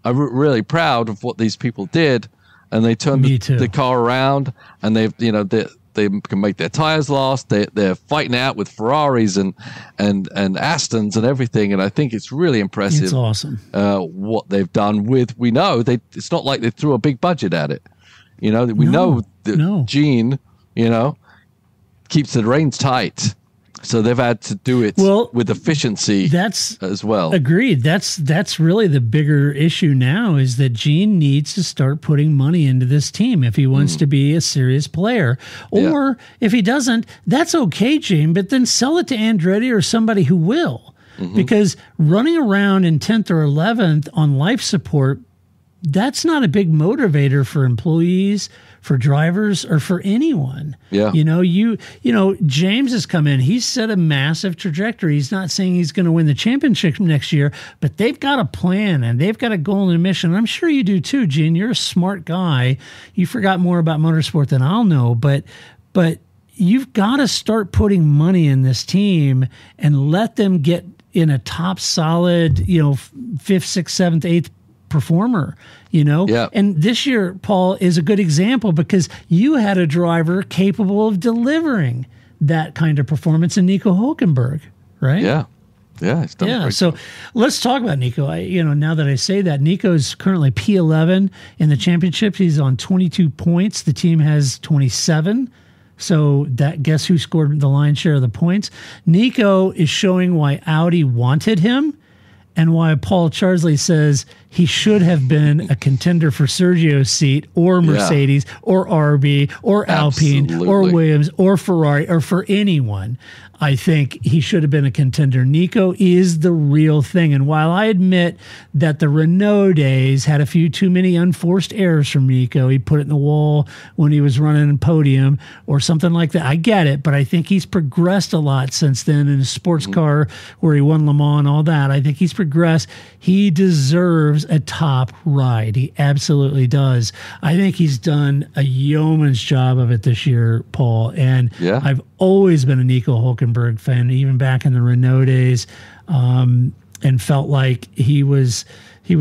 I'm really proud of what these people did, and they turned the car around, and they can make their tires last. They're fighting out with Ferraris and Astons and everything, and I think it's really impressive.
It's awesome
what they've done with. We know it's not like they threw a big budget at it. We know that Gene, keeps the reins tight. So they've had to do it with efficiency as well.
Agreed. That's really the bigger issue now is that Gene needs to start putting money into this team if he wants to be a serious player. Or if he doesn't, that's okay, Gene, but then sell it to Andretti or somebody who will. Because running around in 10th or 11th on life support, that's not a big motivator for employees, for drivers, or for anyone.
Yeah.
James has come in. He's set a massive trajectory. He's not saying he's going to win the championship next year, but they've got a plan and they've got a goal and a mission. I'm sure you do too, Gene. You're a smart guy. You forgot more about motorsport than I'll know, but you've got to start putting money in this team and let them get in a top solid, 5th, 6th, 7th, 8th performer, And this year, Paul, is a good example because you had a driver capable of delivering that kind of performance in Nico Hulkenberg, right?
Yeah. Yeah. He's done great
so
job.
Let's talk about Nico. Now that I say that, Nico's currently P11 in the championship. He's on 22 points. The team has 27. So guess who scored the lion's share of the points? Nico is showing why Audi wanted him. and why Paul Charsley says he should have been a contender for Sergio's seat or Mercedes or RB or Alpine or Williams or Ferrari or for anyone. I think he should have been a contender. Nico is the real thing. And while I admit that the Renault days had a few too many unforced errors from Nico, he put it in the wall when he was running a podium or something like that. I get it, but I think he's progressed a lot since then in a sports car where he won Le Mans and all that. I think he's progressed. He deserves a top ride. He absolutely does. I think he's done a yeoman's job of it this year, Paul. And I've always been a Nico Hulkenberg fan, even back in the Renault days, and felt like he was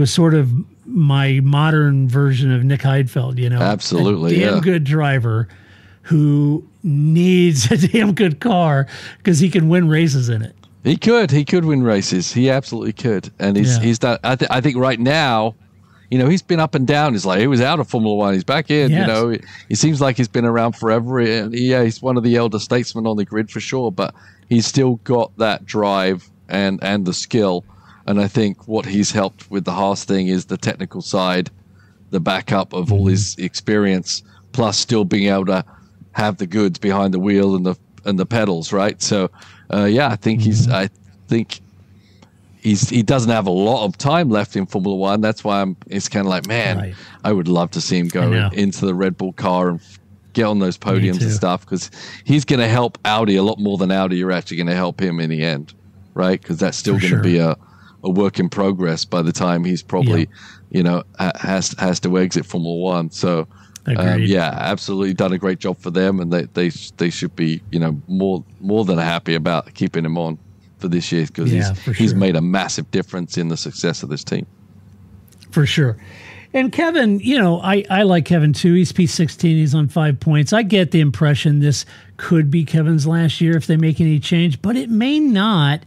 sort of my modern version of Nick Heidfeld,
Absolutely,
a damn good driver who needs a damn good car because he can win races in it.
He could win races. He absolutely could, and he's done. I think right now, he's been up and down. He's like he was out of Formula One. He's back in.
Yes.
He seems like he's been around forever. And he's one of the elder statesmen on the grid for sure. But he's still got that drive and the skill. And I think what he's helped with the Haas thing is the technical side, the backup of all his experience, plus still being able to have the goods behind the wheel and the pedals, right? So, I think he doesn't have a lot of time left in Formula One. That's why it's kind of like, man, I would love to see him go into the Red Bull car and get on those podiums and stuff, because he's going to help Audi a lot more than Audi are actually going to help him in the end, right? Because that's still going to be a work in progress by the time he's probably, has to exit Formula One. So, absolutely done a great job for them, and they should be, more than happy about keeping him on for this year, because he's made a massive difference in the success of this team.
For sure. And Kevin, I like Kevin too. He's P16. He's on 5 points. I get the impression this could be Kevin's last year if they make any change, but it may not.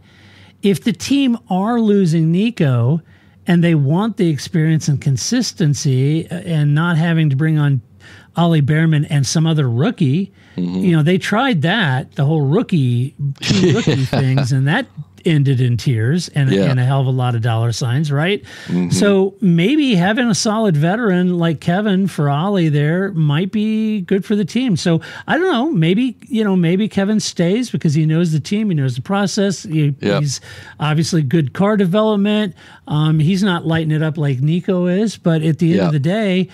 If the team are losing Nico and they want the experience and consistency and not having to bring on Ollie Behrman and some other rookie, they tried that, the whole rookie things, and that ended in tears and a hell of a lot of dollar signs, right? So maybe having a solid veteran like Kevin for Ollie there might be good for the team. So I don't know, maybe Kevin stays because he knows the team, he knows the process. He's obviously good car development. He's not lighting it up like Nico is, but at the end of the day,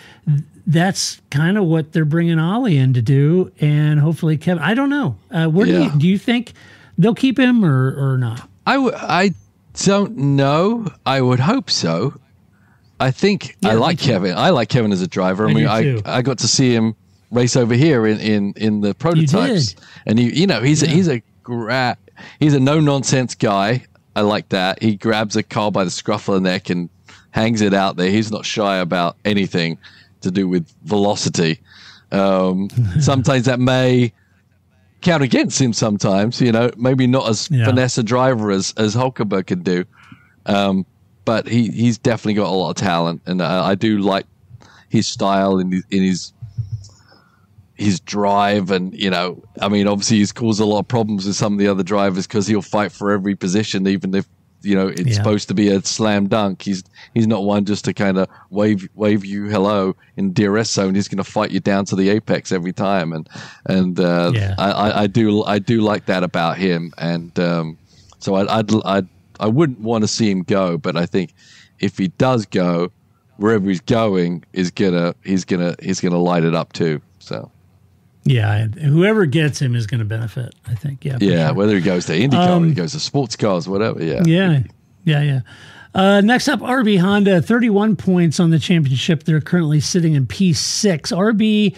that's kind of what they're bringing Ollie in to do, and hopefully Kevin. I don't know. Do you think they'll keep him or not?
I don't know. I would hope so. I think I like Kevin. I like Kevin as a driver. I got to see him race over here in the prototypes, and he's a no nonsense guy. I like that. He grabs a car by the scruff of the neck and hangs it out there. He's not shy about anything to do with velocity. Sometimes that may count against him sometimes, maybe not as finesse a driver as Hulkenberg can do. But he's definitely got a lot of talent, and I do like his style and his drive, and obviously he's caused a lot of problems with some of the other drivers because he'll fight for every position, even if it's supposed to be a slam dunk. He's not one just to kind of wave you hello in DRS zone. He's going to fight you down to the apex every time, and I do like that about him. And so I wouldn't want to see him go, but I think if he does go, wherever he's going he's gonna light it up too. So.
Yeah, whoever gets him is going to benefit, I think. Yeah, sure.
Whether he goes to IndyCar or he goes to sports cars, whatever. Yeah.
Next up, RB Honda, 31 points on the championship. They're currently sitting in P6. RB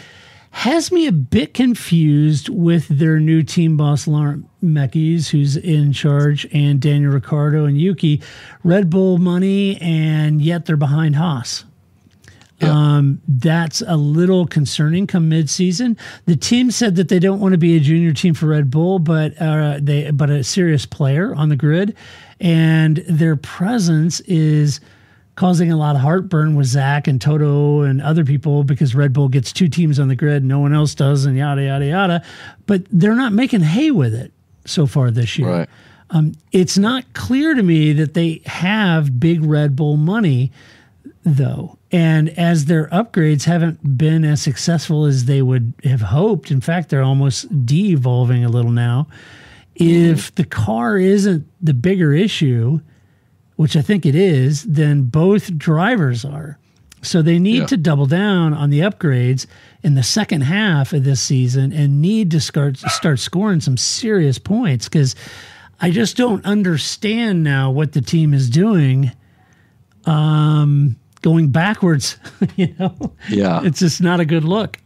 has me a bit confused with their new team boss, Laurent Mekies, who's in charge, and Daniel Ricciardo and Yuki. Red Bull money, and yet they're behind Haas. That's a little concerning come mid-season. The team said that they don't want to be a junior team for Red Bull, but a serious player on the grid, and their presence is causing a lot of heartburn with Zach and Toto and other people because Red Bull gets two teams on the grid, no one else does, and yada yada yada. But they're not making hay with it so far this year.
Right.
It's not clear to me that they have big Red Bull money, though. And as their upgrades haven't been as successful as they would have hoped, in fact, they're almost de-evolving a little now. If the car isn't the bigger issue, which I think it is, then both drivers are. So they need to double down on the upgrades in the second half of this season and need to start scoring some serious points, because I just don't understand now what the team is doing going backwards.
Yeah.
It's just not a good look.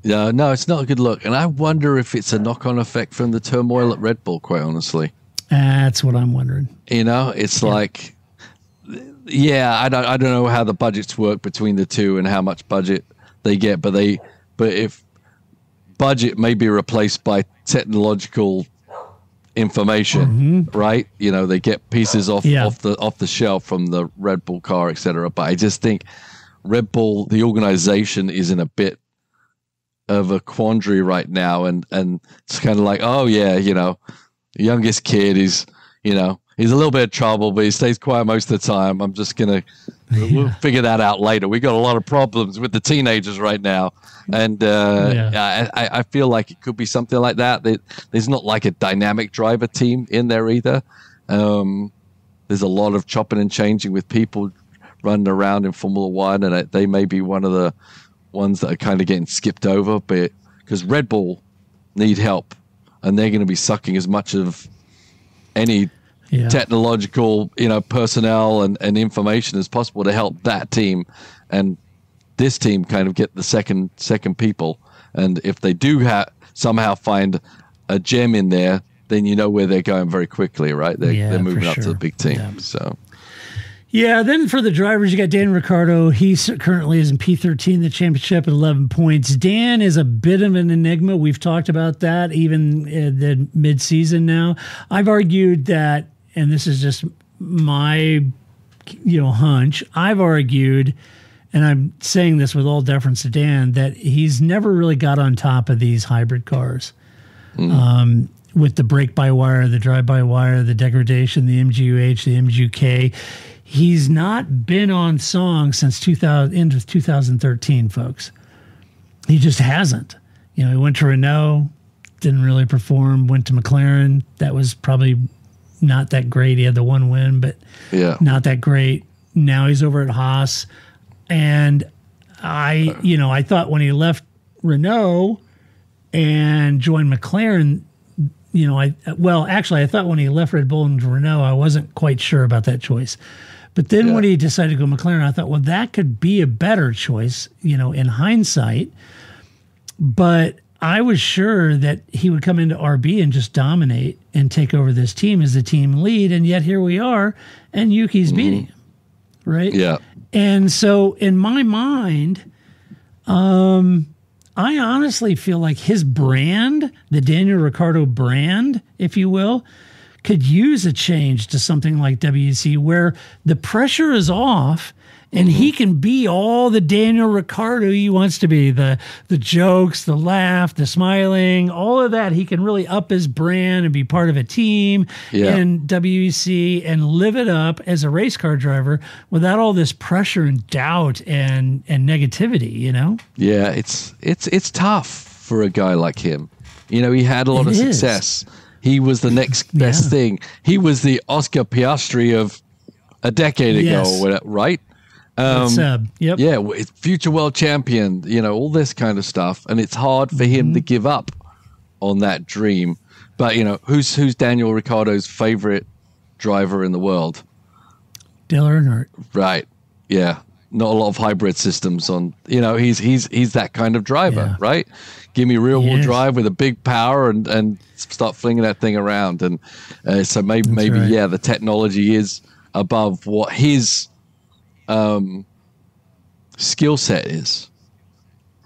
Yeah, no, it's not a good look. And I wonder if it's a knock-on effect from the turmoil at Red Bull, quite honestly.
That's what I'm wondering.
It's like, I don't know how the budgets work between the two and how much budget they get, but if budget may be replaced by technological information, right? They get pieces off the shelf from the Red Bull car, etc. But I just think Red Bull, the organization, is in a bit of a quandary right now, and it's kind of like, youngest kid is, he's a little bit of trouble, but he stays quiet most of the time. I'm just gonna we'll figure that out later. We got a lot of problems with the teenagers right now, and I feel like it could be something like that. There's not like a dynamic driver team in there either. There's a lot of chopping and changing with people running around in Formula One, and they may be one of the ones that are kind of getting skipped over, but because Red Bull need help, and they're going to be sucking as much of any technological, personnel and information as possible to help that team and this team kind of get the second people. And if they do somehow find a gem in there, then where they're going very quickly, right? They're moving up to the big team. Yeah. So.
Yeah, then for the drivers, you got Daniel Ricciardo. He currently is in P13, the championship, at 11 points. Dan is a bit of an enigma. We've talked about that even the midseason now. I've argued that, and this is just my hunch, I've argued, and I'm saying this with all deference to Dan, that he's never really got on top of these hybrid cars. With the brake-by-wire, the drive-by-wire, the degradation, the MGUH, the MGUK. He's not been on song since 2013, folks. He just hasn't. He went to Renault, didn't really perform, went to McLaren. That was probably not that great. He had the one win, but not that great. Now he's over at Haas. And I thought when he left Renault and joined McLaren, I thought when he left Red Bull and Renault, I wasn't quite sure about that choice. But then when he decided to go McLaren, I thought, well, that could be a better choice, in hindsight. But I was sure that he would come into RB and just dominate and take over this team as the team lead. And yet here we are, and Yuki's beating him, right? Yeah. And so in my mind, I honestly feel like his brand, the Daniel Ricciardo brand, if you will, could use a change to something like WEC where the pressure is off and he can be all the Daniel Ricciardo he wants to be, the jokes, the laugh, the smiling, all of that. He can really up his brand and be part of a team in WEC and live it up as a race car driver without all this pressure and doubt and negativity, Yeah,
it's tough for a guy like him. He had a lot of success. He was the next best thing. He was the Oscar Piastri of a decade ago, right? Yeah, future world champion, all this kind of stuff. And it's hard for him to give up on that dream. But, who's Daniel Ricciardo's favorite driver in the world?
Dale Earnhardt.
Right. Yeah. Not a lot of hybrid systems on, he's that kind of driver, right? Give me rear wheel drive with a big power and start flinging that thing around. And so maybe the technology is above what his skill set is,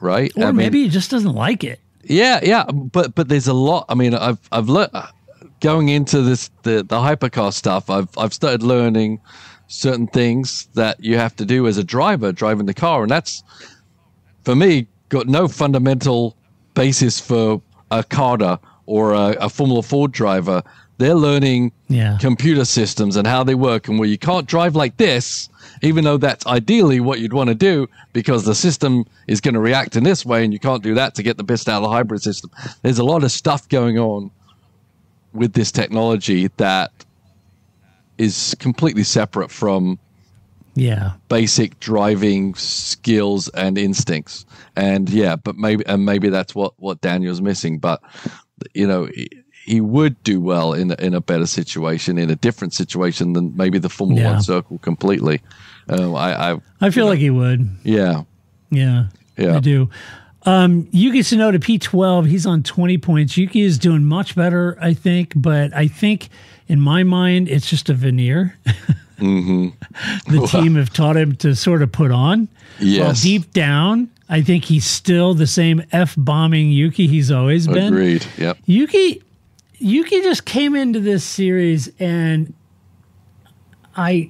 right?
Or maybe he just doesn't like it.
Yeah. But there's a lot. I mean, I've learned going into this the hypercar stuff. I've started learning certain things that you have to do as a driver driving the car, and that's for me got no fundamental basis for a carter or a Formula Ford driver. They're learning
Yeah.
computer systems and how they work, and where you can't drive like this, even though that's ideally what you'd want to do, because the system is going to react in this way, and you can't do that to get the best out of the hybrid system. There's a lot of stuff going on with this technology that is completely separate from basic driving skills and instincts. And but maybe that's what Daniel's missing. But you know, he would do well in a better situation, in a different situation than maybe the Formula One circle completely. I feel
like he would.
Yeah.
I do. Yuki Tsunoda, P12, he's on 20 points. Yuki is doing much better, I think, but I think in my mind, it's just a veneer. The team have taught him to sort of put on.
Yes.
Well, deep down, I think he's still the same F-bombing Yuki he's always been.
Agreed, yep.
Yuki just came into this series, and I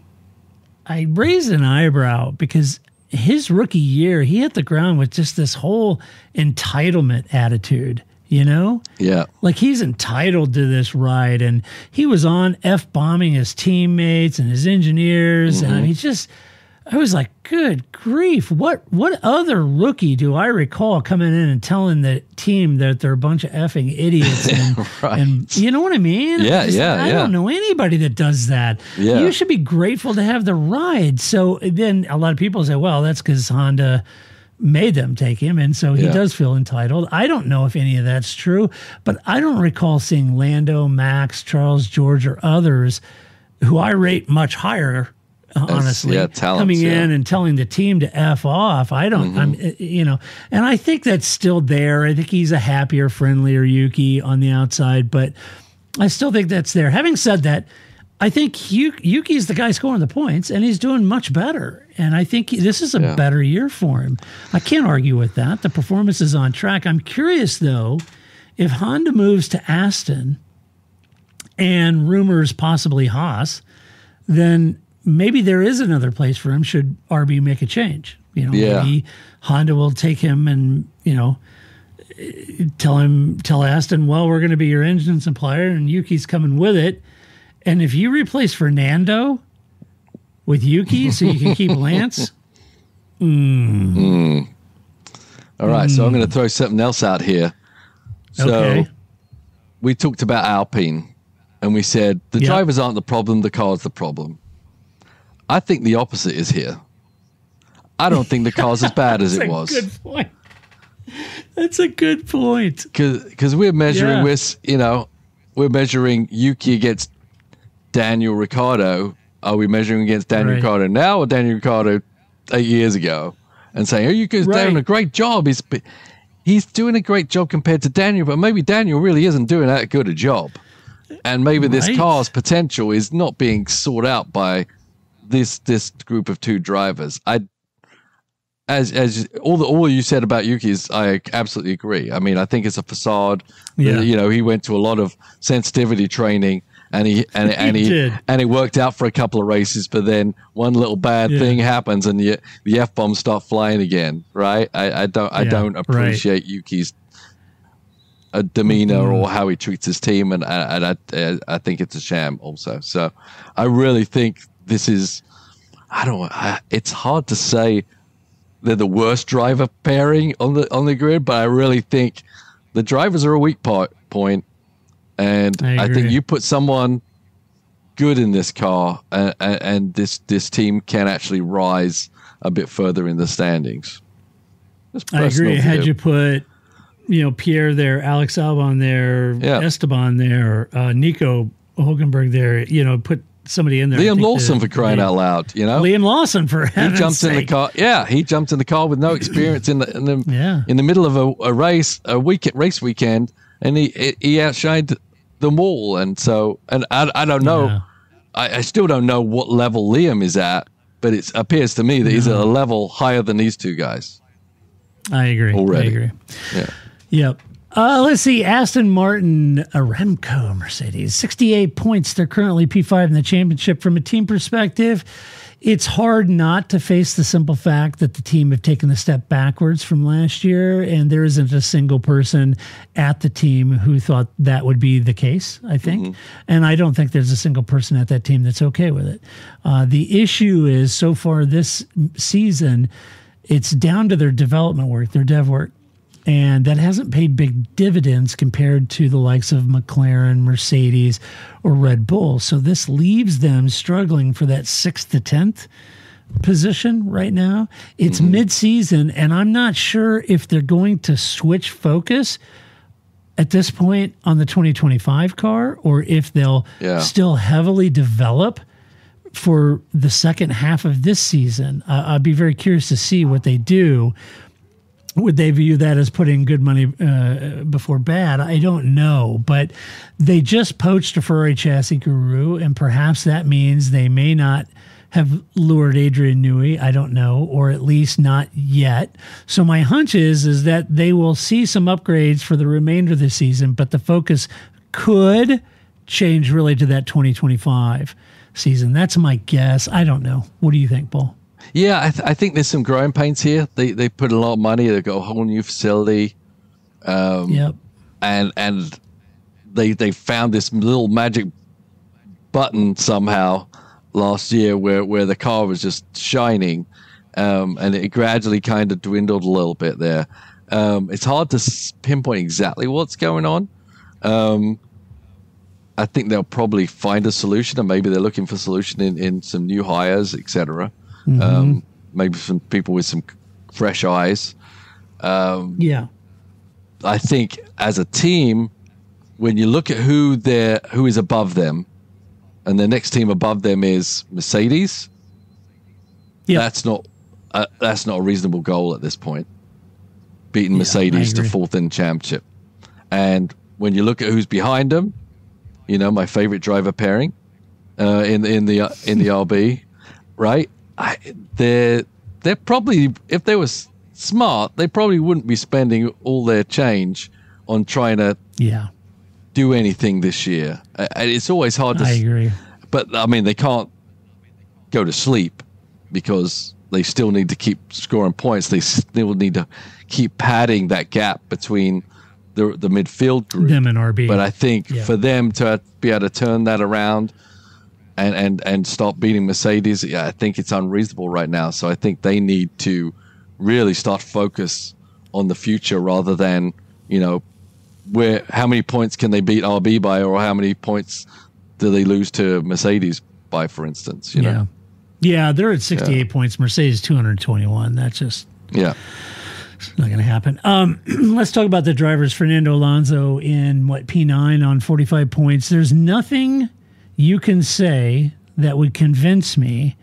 raised an eyebrow because his rookie year, he hit the ground with just this whole entitlement attitude, you know?
Yeah.
Like he's entitled to this ride, and he was on F-bombing his teammates and his engineers. And I mean, I was like, good grief. What other rookie do I recall coming in and telling the team that they're a bunch of effing idiots? And, and you know what I mean? I don't know anybody that does that.
Yeah.
You should be grateful to have the ride. So then a lot of people say, well, that's because Honda made them take him, and so he does feel entitled. I don't know if any of that's true, but I don't recall seeing Lando, Max, Charles, George, or others who I rate much higher, honestly, coming in and telling the team to F off. I don't, and I think that's still there. I think he's a happier, friendlier Yuki on the outside, but I still think that's there. Having said that, I think Yuki's the guy scoring the points, and he's doing much better. And I think this is a better year for him. I can't argue with that. The performance is on track. I'm curious, though, if Honda moves to Aston and rumors possibly Haas, then maybe there is another place for him should RB make a change. You know, maybe Honda will take him and, tell Aston, well, we're going to be your engine supplier, and Yuki's coming with it. And if you replace Fernando with Yuki so you can keep Lance.
All right, so I'm going to throw something else out here. So we talked about Alpine, and we said the drivers aren't the problem, the car's the problem. I think the opposite is here. I don't think the car's as bad as it was.
That's a good point. That's a good point.
Because we're measuring we're measuring Yuki against Daniel Ricciardo. Are we measuring against Daniel Ricciardo now or Daniel Ricciardo 8 years ago? And saying, Yuki's doing a great job. He's doing a great job compared to Daniel, but maybe Daniel really isn't doing that good a job. And maybe this car's potential is not being sought out by this group of two drivers. As all you said about Yuki is, I absolutely agree. I mean, I think it's a facade.
Yeah.
He went to a lot of sensitivity training, and it worked out for a couple of races. But then one little bad thing happens, and the F-bombs start flying again. Right? I don't appreciate Yuki's demeanor or how he treats his team, and I think it's a sham also. So I really think this is. It's hard to say they're the worst driver pairing on the grid, but I really think the drivers are a weak point, and I think you put someone good in this car, and this team can actually rise a bit further in the standings.
I agree. Had you put, Pierre there, Alex Albon there, Esteban there, Nico Hulkenberg there, put somebody in there.
Liam Lawson, for crying out loud,
Liam Lawson, for heaven's
jumped
sake.
in the car. Yeah, he jumped in the car with no experience in the middle of a race, race weekend, and he outshined them all. And so, I don't know. Yeah. I still don't know what level Liam is at, but it appears to me that he's at a level higher than these two guys.
I agree.
Already.
I agree.
Yeah.
Yep. Let's see. Aston Martin, Aramco, Mercedes, 68 points. They're currently P5 in the championship. From a team perspective, it's hard not to face the simple fact that the team have taken a step backwards from last year, and there isn't a single person at the team who thought that would be the case, I think. And I don't think there's a single person at that team that's okay with it. The issue is, so far this season, it's down to their development work, their dev work. And that hasn't paid big dividends compared to the likes of McLaren, Mercedes, or Red Bull. So this leaves them struggling for that 6th to 10th position right now. It's mid-season, and I'm not sure if they're going to switch focus at this point on the 2025 car, or if they'll still heavily develop for the second half of this season. I'd be very curious to see what they do. Would they view that as putting good money before bad? I don't know, but they just poached a Ferrari chassis guru, and perhaps that means they may not have lured Adrian Newey. I don't know, or at least not yet. So my hunch is that they will see some upgrades for the remainder of the season, but the focus could change really to that 2025 season. That's my guess. I don't know. What do you think, Paul?
Yeah, I think there's some growing pains here. They put a lot of money. They've got a whole new facility. And they found this little magic button somehow last year where the car was just shining, and it gradually kind of dwindled a little bit there. It's hard to pinpoint exactly what's going on. I think they'll probably find a solution, and maybe they're looking for a solution in some new hires, etc. Maybe some people with some fresh eyes. I think as a team, when you look at who is above them, and the next team above them is Mercedes, that's not a reasonable goal at this point. Beating Mercedes to 4th in the championship, and when you look at who's behind them, you know, my favorite driver pairing in the RB, right? They're probably, if they were smart, they probably wouldn't be spending all their change on trying to do anything this year. It's always hard to.
I agree,
but I mean, they can't go to sleep because they still need to keep scoring points. They still need to keep padding that gap between the midfield group,
them and RB.
But I think for them to be able to turn that around and stop beating Mercedes, I think it's unreasonable right now. So I think they need to really start focus on the future rather than, you know, how many points can they beat RB by, or how many points do they lose to Mercedes by, for instance, you know?
Yeah, they're at 68 points. Mercedes 221. That's just it's not going to happen. Let's talk about the drivers. Fernando Alonso in P9 on 45 points. There's nothing you can say that would convince me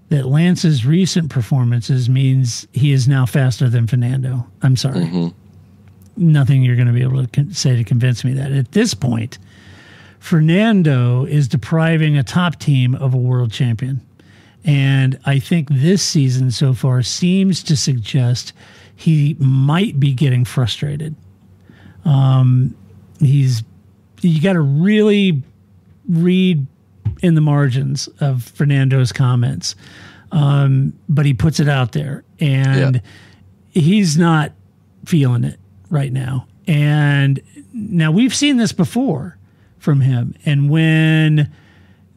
that Lance's recent performances means he is now faster than Fernando. I'm sorry. Nothing you're going to be able to say to convince me that. At this point, Fernando is depriving a top team of a world champion. And I think this season so far seems to suggest he might be getting frustrated. You got to really read in the margins of Fernando's comments, but he puts it out there, and he's not feeling it right now. And now we've seen this before from him, and when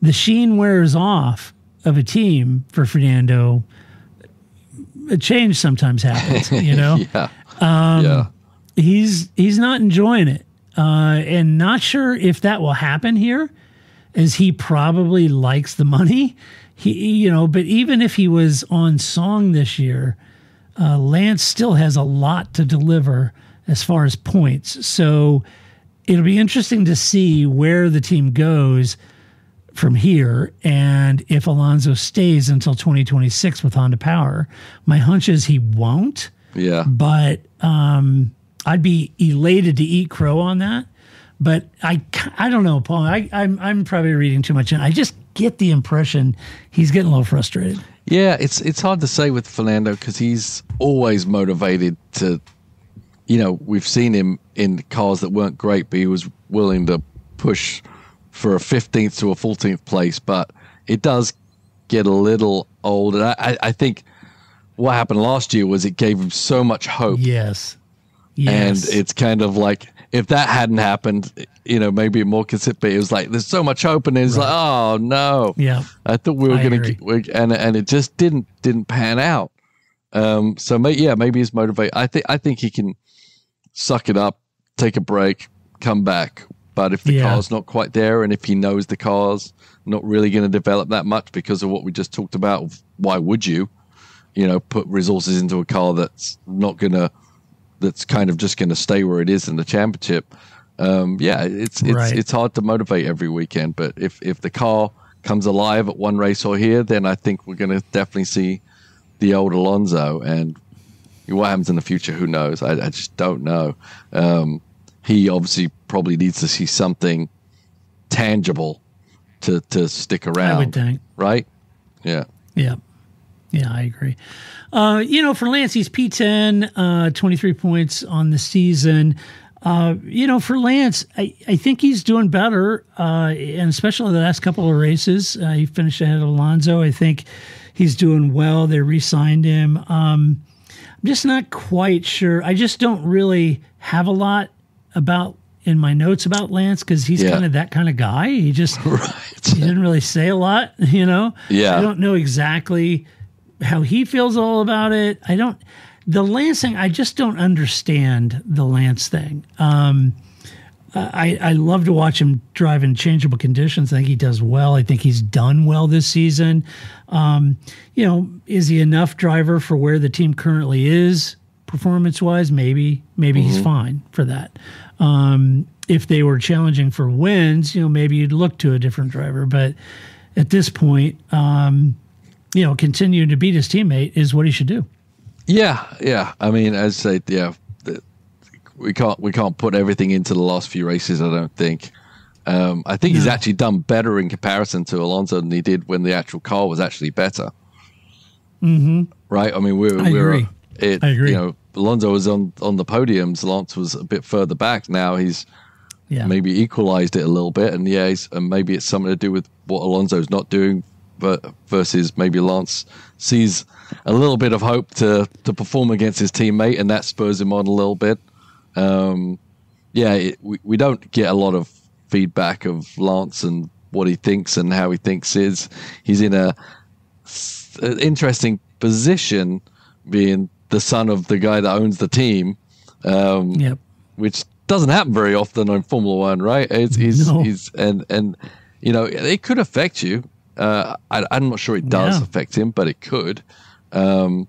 the sheen wears off of a team for Fernando, a change sometimes happens, you know? He's not enjoying it, and not sure if that will happen here, as he probably likes the money. But even if he was on song this year, Lance still has a lot to deliver as far as points. So it'll be interesting to see where the team goes from here, and if Alonso stays until 2026 with Honda Power. My hunch is he won't. But I'd be elated to eat crow on that. But I don't know, Paul. I'm probably reading too much in. I just get the impression he's getting a little frustrated.
Yeah, it's hard to say with Fernando because he's always motivated to we've seen him in cars that weren't great, but he was willing to push for a 15th to a 14th place. But it does get a little old. And I think what happened last year was it gave him so much hope.
Yes.
And it's kind of like, if that hadn't happened, maybe it more consistent, but it was like, there's so much hope, and it's like, oh no.
Yeah.
I thought we were going to, and it just didn't pan out. So maybe he's motivated. I think he can suck it up, take a break, come back. But if the car's not quite there, and if he knows the car's not really going to develop that much because of what we just talked about, why would you, put resources into a car that's not going to, that's kind of just going to stay where it is in the championship? It's hard to motivate every weekend. But if the car comes alive at one race or here, then I think we're going to definitely see the old Alonso. And what happens in the future, who knows? I just don't know. He obviously probably needs to see something tangible to stick around.
I would think.
Right? Yeah.
Yeah. Yeah, I agree. For Lance, he's P10, 23 points on the season. For Lance, I think he's doing better, and especially the last couple of races. He finished ahead of Alonso. I think he's doing well. They re-signed him. I'm just not quite sure. I just don't really have a lot in my notes about Lance because he's kind of that kind of guy. He just he didn't really say a lot, Yeah. I don't know exactly how he feels all about it. The Lance thing, I just don't understand the Lance thing. I love to watch him drive in changeable conditions. I think he does well. I think he's done well this season. Is he enough driver for where the team currently is performance-wise? Maybe he's fine for that. If they were challenging for wins, maybe you'd look to a different driver. But at this point, continuing to beat his teammate is what he should do. Yeah. I mean, as I say, we can't put everything into the last few races, I don't think. I think he's actually done better in comparison to Alonso than he did when the actual car was actually better. Mm-hmm. Right? I mean, I agree. I agree. Alonso was on the podiums. Lance was a bit further back. Now he's maybe equalized it a little bit, and and maybe it's something to do with what Alonso's not doing, but versus maybe Lance sees a little bit of hope to perform against his teammate, and that spurs him on a little bit. We don't get a lot of feedback of Lance and what he thinks and how he thinks he's in an interesting position, being the son of the guy that owns the team, which doesn't happen very often in Formula One, right? He's it could affect you. I'm not sure it does affect him, but it could. He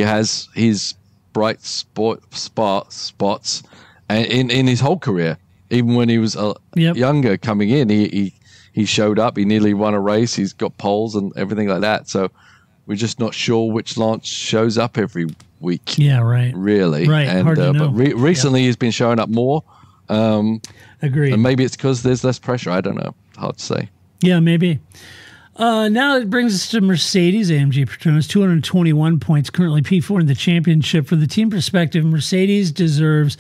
has his bright spots in his whole career. Even when he was younger coming in, he showed up. He nearly won a race. He's got poles and everything like that. So we're just not sure which Lance shows up every week. Yeah, right. Really. Right. And, hard to know. But recently he's been showing up more. Agreed. And maybe it's because there's less pressure. I don't know. Hard to say. Yeah, maybe. Now it brings us to Mercedes. AMG Petronas, 221 points, currently P4 in the championship. For the team perspective, Mercedes deserves,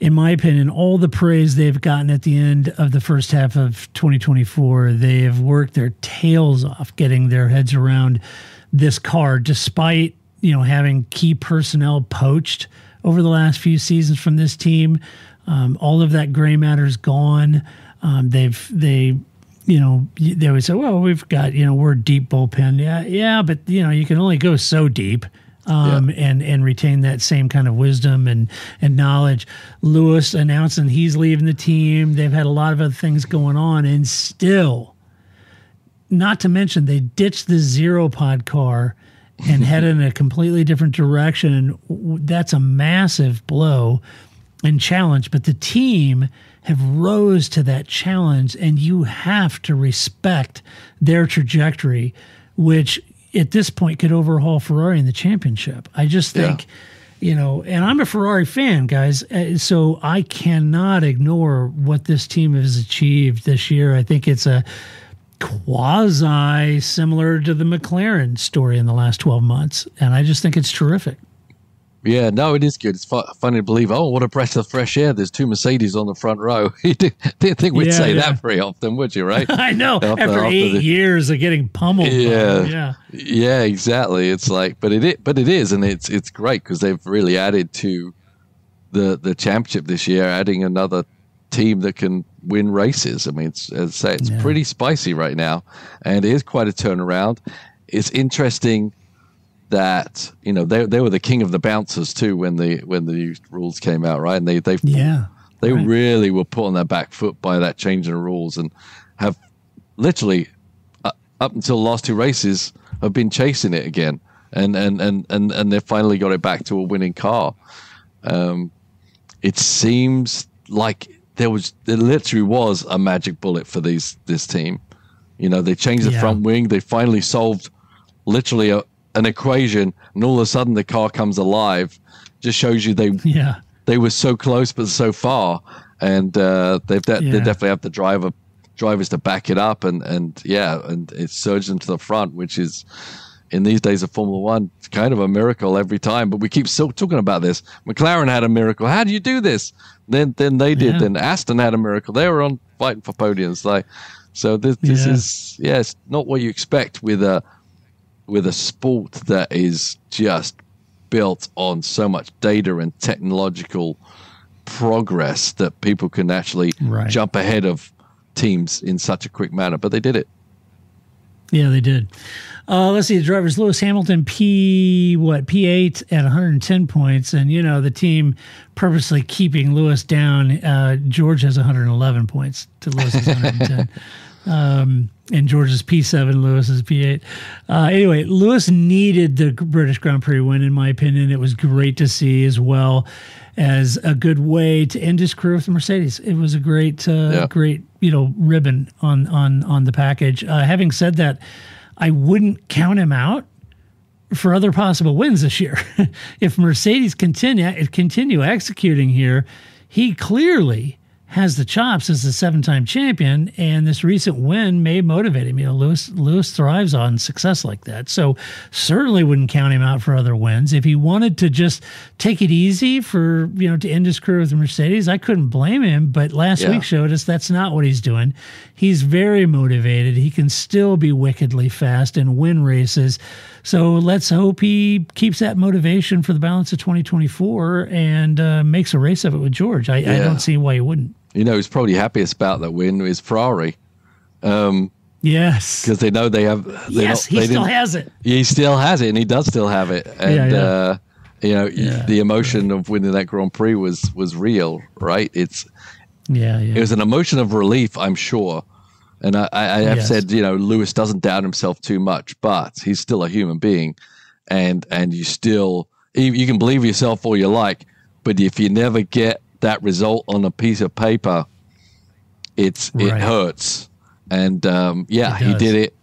in my opinion, all the praise they've gotten at the end of the first half of 2024. They have worked their tails off getting their heads around this car, despite having key personnel poached over the last few seasons from this team. All of that gray matter's gone. They always say, well, we've got, we're a deep bullpen. Yeah, but you can only go so deep. And retain that same kind of wisdom and knowledge. Lewis announcing he's leaving the team. They've had a lot of other things going on, and still, not to mention, they ditched the zero pod car and headed in a completely different direction. That's a massive blow and challenge, but the team have rose to that challenge, and you have to respect their trajectory, which at this point could overhaul Ferrari in the championship. I just think, and I'm a Ferrari fan, guys, so I cannot ignore what this team has achieved this year. I think it's a quasi similar to the McLaren story in the last 12 months, and I just think it's terrific.
Yeah, no, it is good. It's funny to believe, oh, what a breath of fresh air. There's 2 Mercedes on the front row. You didn't think we'd say that very often, would you, right?
I know. After 8 years of getting pummeled.
Yeah, exactly. It's like, but it is, and it's great because they've really added to the championship this year, adding another team that can win races. I mean, as I say, it's pretty spicy right now, and it is quite a turnaround. It's interesting that they were the king of the bouncers too when the rules came out, right? And they really were put on their back foot by that change in the rules, and have literally up until the last 2 races have been chasing it again, and they finally got it back to a winning car. It seems like there literally was a magic bullet for this team. They changed the front wing. They finally solved literally an equation, and all of a sudden the car comes alive. Just shows you they were so close but so far, and they definitely have the drivers to back it up, and it surged them to the front, which is in these days of Formula One, it's kind of a miracle every time. But we keep still talking about this. McLaren had a miracle. How do you do this? Then they did. Then Aston had a miracle. They were on fighting for podiums. So this is it's not what you expect with a sport that is just built on so much data and technological progress that people can actually jump ahead of teams in such a quick manner. But they did it.
Yeah, they did. Let's see, the drivers, Lewis Hamilton, P8 at 110 points. And, the team purposely keeping Lewis down. George has 111 points to Lewis's 110. And George's P7, Lewis's P8. Anyway, Lewis needed the British Grand Prix win, in my opinion. It was great to see, as well as a good way to end his career with the Mercedes. It was a great ribbon on the package. Having said that, I wouldn't count him out for other possible wins this year. If Mercedes continue executing here, he clearly has the chops as a 7-time champion, and this recent win may motivate him. Lewis thrives on success like that, so certainly wouldn't count him out for other wins. If he wanted to just take it easy for to end his career with the Mercedes, I couldn't blame him. But last week showed us that's not what he's doing. He's very motivated. He can still be wickedly fast and win races. So let's hope he keeps that motivation for the balance of 2024 and makes a race of it with George. I don't see why he wouldn't.
He's probably happiest about that win is Ferrari.
Yes.
Because they know they have...
He still has it.
He still has it, and he does still have it. And, the emotion of winning that Grand Prix was real, right? It was an emotion of relief, I'm sure. And I have said, Lewis doesn't doubt himself too much, but he's still a human being. And you can believe yourself all you like, but if you never get that result on a piece of paper, it hurts. And he did it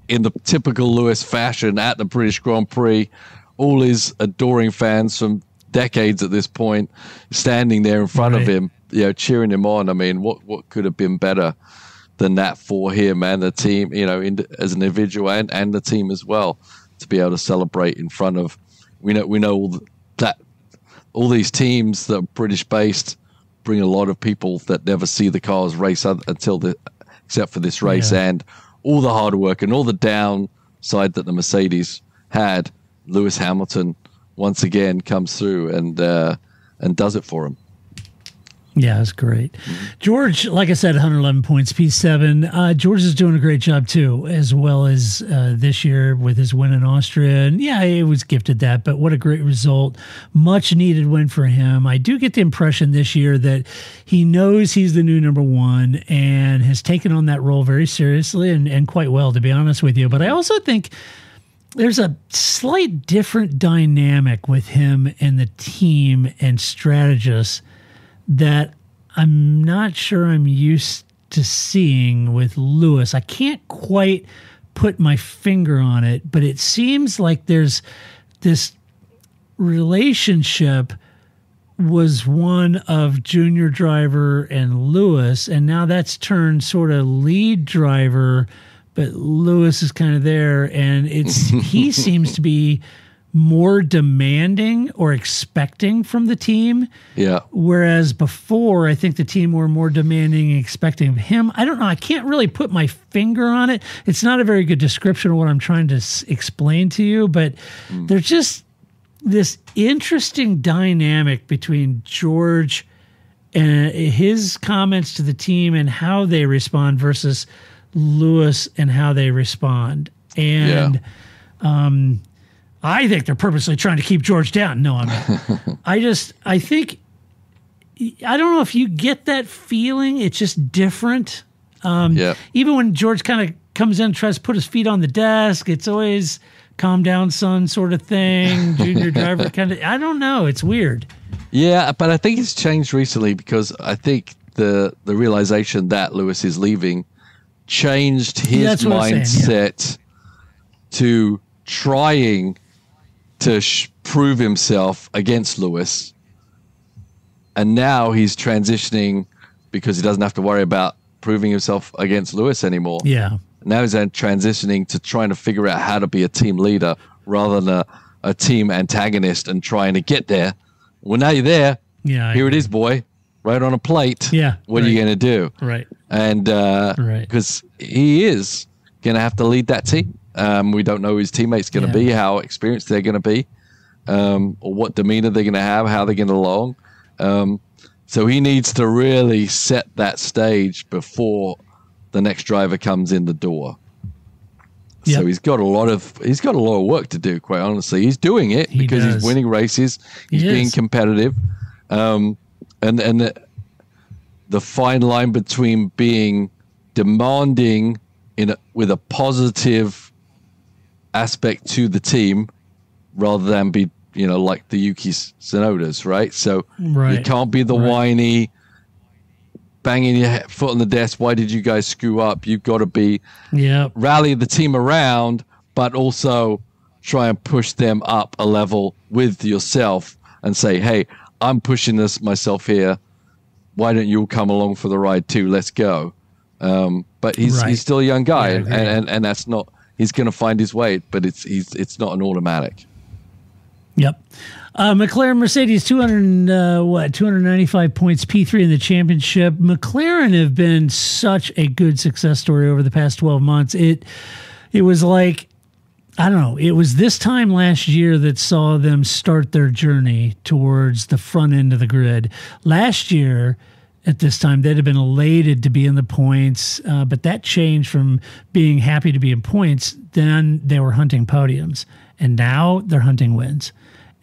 in the typical Lewis fashion at the British Grand Prix. All his adoring fans from decades at this point standing there in front of him, cheering him on. I mean, what could have been better than that for him and the team, as an individual and the team as well, to be able to celebrate in front of, we know all these teams that are British based bring a lot of people that never see the cars race except for this race, and all the hard work and all the downside that the Mercedes had. Lewis Hamilton once again comes through and does it for him.
Yeah, it's great. George, like I said, 111 points, P7. George is doing a great job, too, as well as this year with his win in Austria. And, he was gifted that, but what a great result. Much needed win for him. I do get the impression this year that he knows he's the new number one and has taken on that role very seriously and quite well, to be honest with you. But I also think there's a slight different dynamic with him and the team and strategists that I'm not sure I'm used to seeing with Lewis. I can't quite put my finger on it, but it seems like there's this relationship was one of junior driver and Lewis, and now that's turned sort of lead driver, but Lewis is kind of there, and he seems to be more demanding or expecting from the team.
Yeah.
Whereas before, I think the team were more demanding and expecting of him. I don't know. I can't really put my finger on it. It's not a very good description of what I'm trying to explain to you, but there's just this interesting dynamic between George and his comments to the team and how they respond versus Lewis and how they respond. And I think they're purposely trying to keep George down. No, I'm not. I think, I don't know if you get that feeling. It's just different. Even when George kind of comes in and tries to put his feet on the desk, it's always calm down, son, sort of thing. Junior driver kind of, I don't know. It's weird.
Yeah, but I think it's changed recently because I think the realization that Lewis is leaving changed his mindset to trying to prove himself against Lewis. And now he's transitioning because he doesn't have to worry about proving himself against Lewis anymore.
Yeah.
Now he's then transitioning to trying to figure out how to be a team leader rather than a team antagonist and trying to get there. Well, now you're there.
Yeah.
Here it is, boy. Right on a plate.
Yeah.
What are you going to do?
Right.
And because he is going to have to lead that team. We don't know who his teammates going to be, how experienced they're going to be, or what demeanor they're going to have, how they're going to along. So he needs to really set that stage before the next driver comes in the door. So he's got a lot of work to do, quite honestly. He's doing it because he's winning races. He's being competitive. And the fine line between being demanding with a positive aspect to the team rather than be, like the Yuki Tsunodas, right? So you can't be the whiny, banging your foot on the desk. Why did you guys screw up? You've got to be rally the team around, but also try and push them up a level with yourself and say, hey, I'm pushing this myself here. Why don't you come along for the ride too? Let's go. But he's still a young guy, and that's not. He's going to find his way, but it's not an automatic.
Yep. McLaren, Mercedes, 295 points, P3 in the championship. McLaren have been such a good success story over the past 12 months. It was like, I don't know, it was this time last year that saw them start their journey towards the front end of the grid. Last year, at this time, they'd have been elated to be in the points, but that changed from being happy to be in points. Then they were hunting podiums, and now they're hunting wins.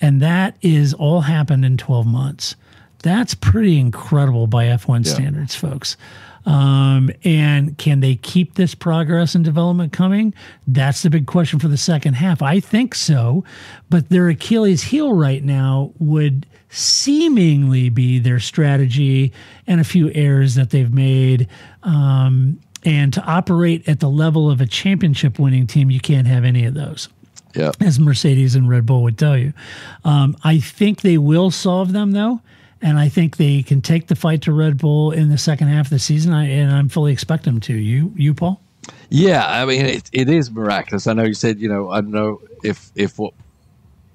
And that is all happened in 12 months. That's pretty incredible by F1 standards, folks. And can they keep this progress and development coming? That's the big question for the second half. I think so, but their Achilles heel right now would seemingly be their strategy and a few errors that they've made. And to operate at the level of a championship winning team, you can't have any of those.
Yeah.
As Mercedes and Red Bull would tell you. I think they will solve them, though, and I think they can take the fight to Red Bull in the second half of the season, and I'm fully expect them to. You, Paul?
Yeah, I mean, it is miraculous. I know you said, I don't know if what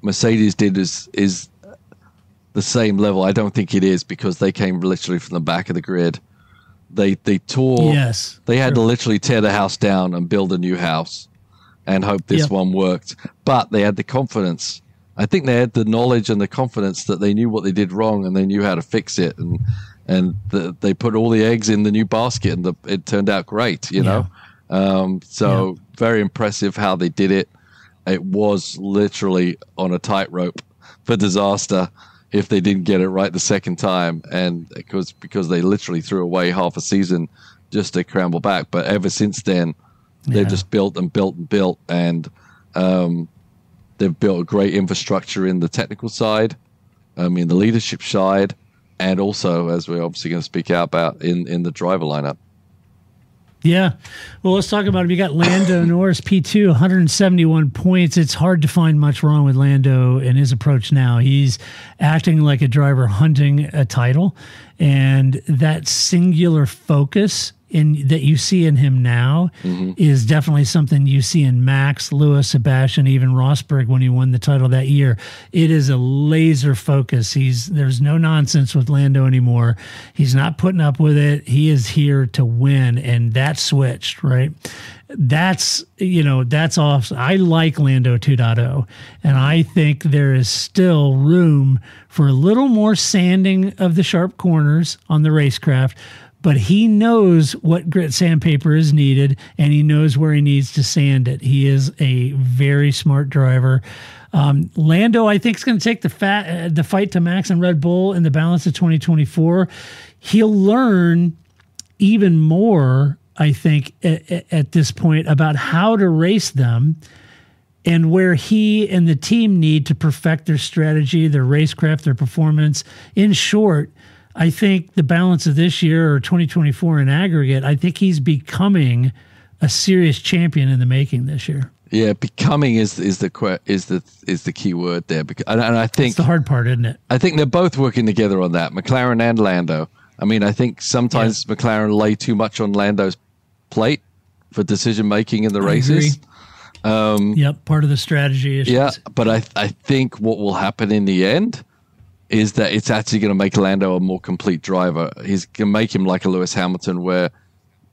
Mercedes did is the same level. I don't think it is because they came literally from the back of the grid. They tore.
Yes.
They had to literally tear the house down and build a new house and hope this one worked. But they had the confidence. I think they had the knowledge and the confidence that they knew what they did wrong and they knew how to fix it. And they put all the eggs in the new basket and it turned out great, know. Very impressive how they did it. It was literally on a tightrope for disaster if they didn't get it right the second time. And because they literally threw away half a season just to scramble back. But ever since then, they've just built and built and built, and they've built a great infrastructure in the technical side, in the leadership side, and also, as we're obviously going to speak out about, in the driver lineup.
Yeah. Well, let's talk about it. You got Lando Norris, P2, 171 points. It's hard to find much wrong with Lando and his approach now. He's acting like a driver hunting a title, and that singular focus that you see in him now is definitely something you see in Max, Lewis, Sebastian, even Rosberg when he won the title that year. It is a laser focus. There's no nonsense with Lando anymore. He's not putting up with it. He is here to win, and that switched, right? That's off. I like Lando 2.0, and I think there is still room for a little more sanding of the sharp corners on the racecraft, but he knows what grit sandpaper is needed, and he knows where he needs to sand it. He is a very smart driver. Lando, I think, is going to take the fight to Max and Red Bull in the balance of 2024. He'll learn even more, I think, at this point about how to race them and where he and the team need to perfect their strategy, their racecraft, their performance. In short, I think the balance of this year or 2024 in aggregate, I think he's becoming a serious champion in the making this year.
Yeah, becoming is the key word there, and I think
it's the hard part, isn't it?
I think they're both working together on that, McLaren and Lando. I mean, I think sometimes McLaren lay too much on Lando's plate for decision making in the races.
Yep, part of the strategy issues.
Yeah, but I think what will happen in the end is that it's actually going to make Lando a more complete driver. He's going to make him like a Lewis Hamilton, where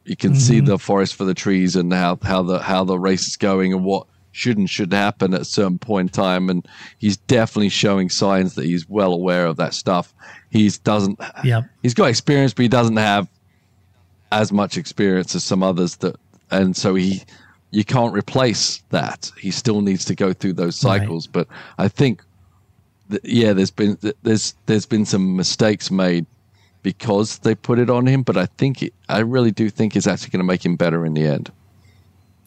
you can see the forest for the trees and how the race is going and what should happen at a certain point in time. And he's definitely showing signs that he's well aware of that stuff. He's got experience, but he doesn't have as much experience as some others and so you can't replace that. He still needs to go through those cycles. Right. But I think there's been some mistakes made because they put it on him, but I really do think it's actually going to make him better in the end.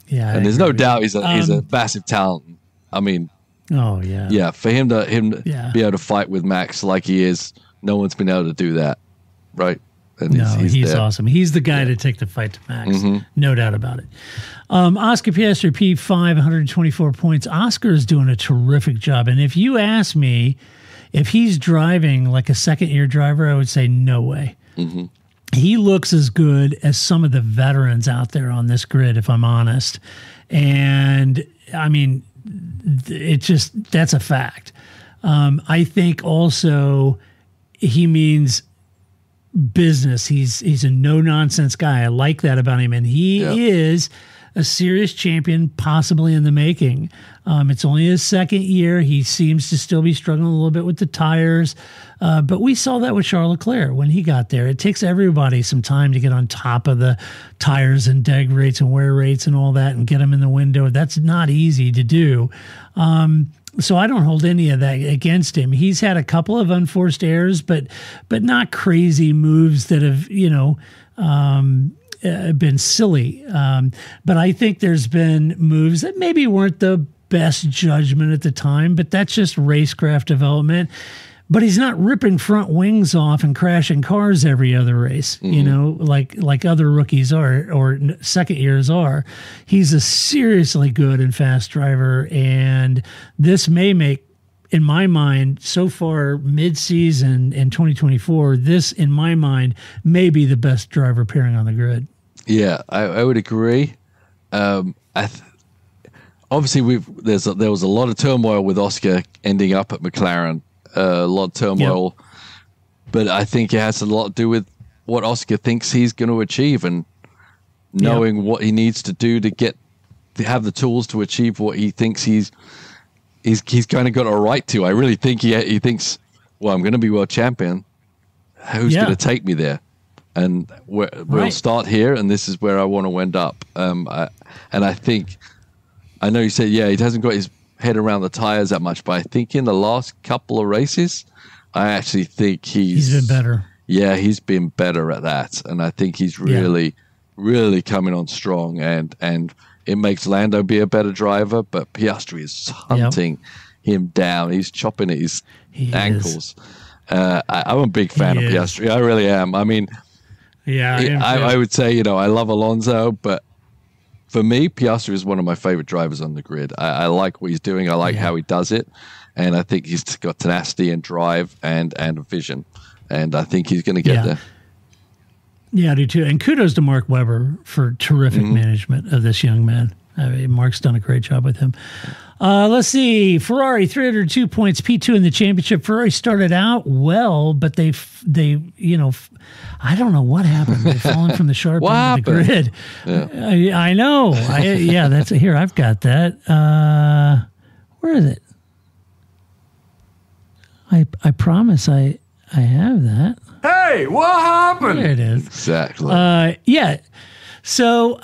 Yeah,
and there's no doubt he's a massive talent. I mean, for him to be able to fight with Max like he is, no one's been able to do that, right? And he's awesome. He's the guy to take the fight to Max,
no doubt about it. Oscar Piastri, P5, 124 points. Oscar is doing a terrific job, and if you ask me if he's driving like a second-year driver, I would say no way. He looks as good as some of the veterans out there on this grid, if I'm honest. And, I mean, that's a fact. I think also he means business. He's a no-nonsense guy. I like that about him. And he is a serious champion, possibly in the making. It's only his second year. He seems to still be struggling a little bit with the tires. But we saw that with Charles Leclerc when he got there. It takes everybody some time to get on top of the tires and deg rates and wear rates and all that and get them in the window. That's not easy to do. So I don't hold any of that against him. He's had a couple of unforced errors, but not crazy moves that have, been silly. But I think there's been moves that maybe weren't the best judgment at the time, but that's just racecraft development. But he's not ripping front wings off and crashing cars every other race, like other rookies are or second years are. He's a seriously good and fast driver, and this may make, in my mind, so far mid-season in 2024, this, in my mind, may be the best driver pairing on the grid. Yeah,
I would agree. Obviously, there was a lot of turmoil with Oscar ending up at McLaren. A lot of turmoil, but I think it has a lot to do with what Oscar thinks he's going to achieve and knowing what he needs to do to have the tools to achieve what he thinks he's kind of got a right to. I really think he thinks, well, I'm going to be world champion. Who's going to take me there? And we'll start here, and this is where I want to end up. And I think, I know you said, he hasn't got his head around the tires that much, but I think in the last couple of races, I actually think he's been better. Yeah, he's been better at that, and I think he's really coming on strong, and it makes Lando be a better driver, but Piastri is hunting him down. He's chopping at his ankles. I'm a big fan of Piastri. I really am. I mean, I would say, I love Alonso, but for me, Piastri is one of my favorite drivers on the grid. I like what he's doing. I like how he does it. And I think he's got tenacity and drive and vision. And I think he's going to get there.
Yeah, I do too. And kudos to Mark Webber for terrific management of this young man. I mean, Mark's done a great job with him. Let's see. Ferrari, 302 points, P2 in the championship. Ferrari started out well, but they I don't know what happened. They've fallen from the sharp end of the grid. Yeah. I know. That's here. I've got that. Where is it? I promise I have that.
Hey, what happened?
There it is.
Exactly.
So,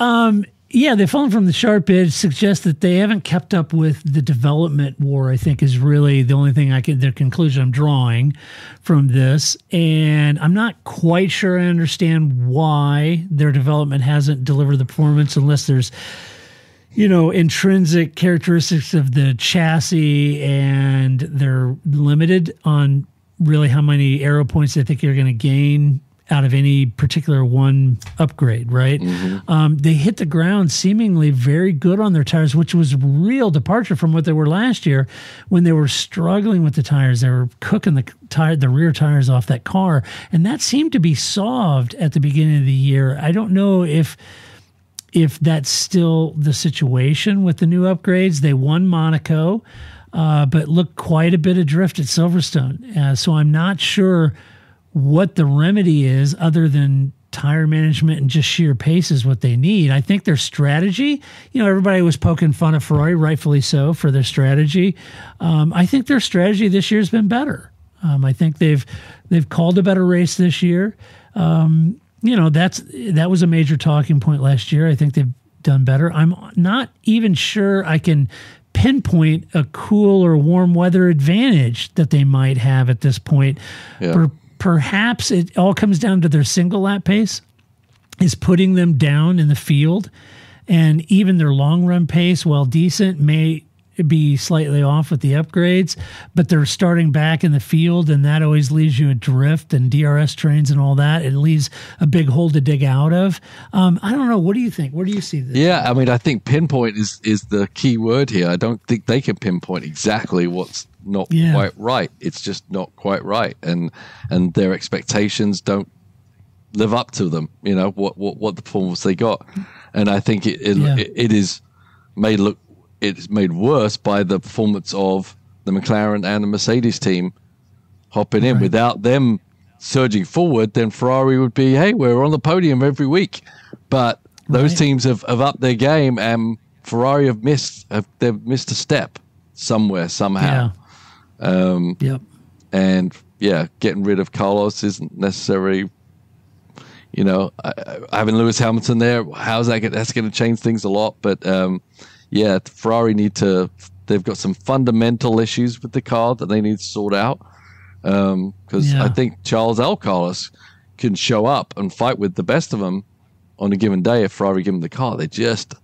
they've fallen from the sharp edge, suggests that they haven't kept up with the development war, I think is really the only thing the conclusion I'm drawing from this. And I'm not quite sure I understand why their development hasn't delivered the performance unless there's, intrinsic characteristics of the chassis and they're limited on really how many aero points they think you're going to gain out of any particular one upgrade, right? They hit the ground seemingly very good on their tires, which was a real departure from what they were last year when they were struggling with the tires. They were cooking the rear tires off that car, and that seemed to be solved at the beginning of the year. I don't know if that's still the situation with the new upgrades. They won Monaco, but looked quite a bit adrift at Silverstone. So I'm not sure what the remedy is other than tire management and just sheer pace is what they need. I think their strategy, everybody was poking fun at Ferrari, rightfully so, for their strategy. I think their strategy this year has been better. I think they've called a better race this year. That was a major talking point last year. I think they've done better. I'm not even sure I can pinpoint a cool or warm weather advantage that they might have at this point.
Yeah.
Perhaps it all comes down to their single lap pace is putting them down in the field, and even their long run pace, while decent, may be slightly off with the upgrades, but they're starting back in the field, and that always leaves you adrift and DRS trains and all that. It leaves a big hole to dig out of. I don't know. What do you think? Where do you see this?
Yeah, I mean, I think pinpoint is the key word here. I don't think they can pinpoint exactly what's not quite right. It's just not quite right, and their expectations don't live up to them. What the performance they got, and I think it is made worse by the performance of the McLaren and the Mercedes team hopping in. Without them surging forward, then Ferrari would be, hey, we're on the podium every week. But those teams have upped their game, and Ferrari have missed a step somewhere, somehow. And getting rid of Carlos isn't necessarily, having Lewis Hamilton there, that's going to change things a lot. But Ferrari they've got some fundamental issues with the car that they need to sort out. Because I think Charles L. Carlos can show up and fight with the best of them on a given day if Ferrari give them the car. They just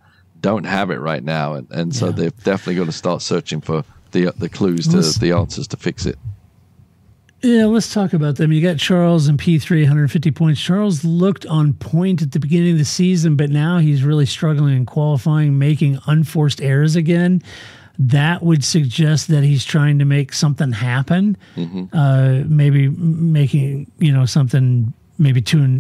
don't have it right now. And so they've definitely got to start searching for the clues to the answers to fix it.
Yeah, let's talk about them. You got Charles in P3, 150 points. Charles looked on point at the beginning of the season, but now he's really struggling in qualifying, making unforced errors again. That would suggest that he's trying to make something happen. Maybe making, something,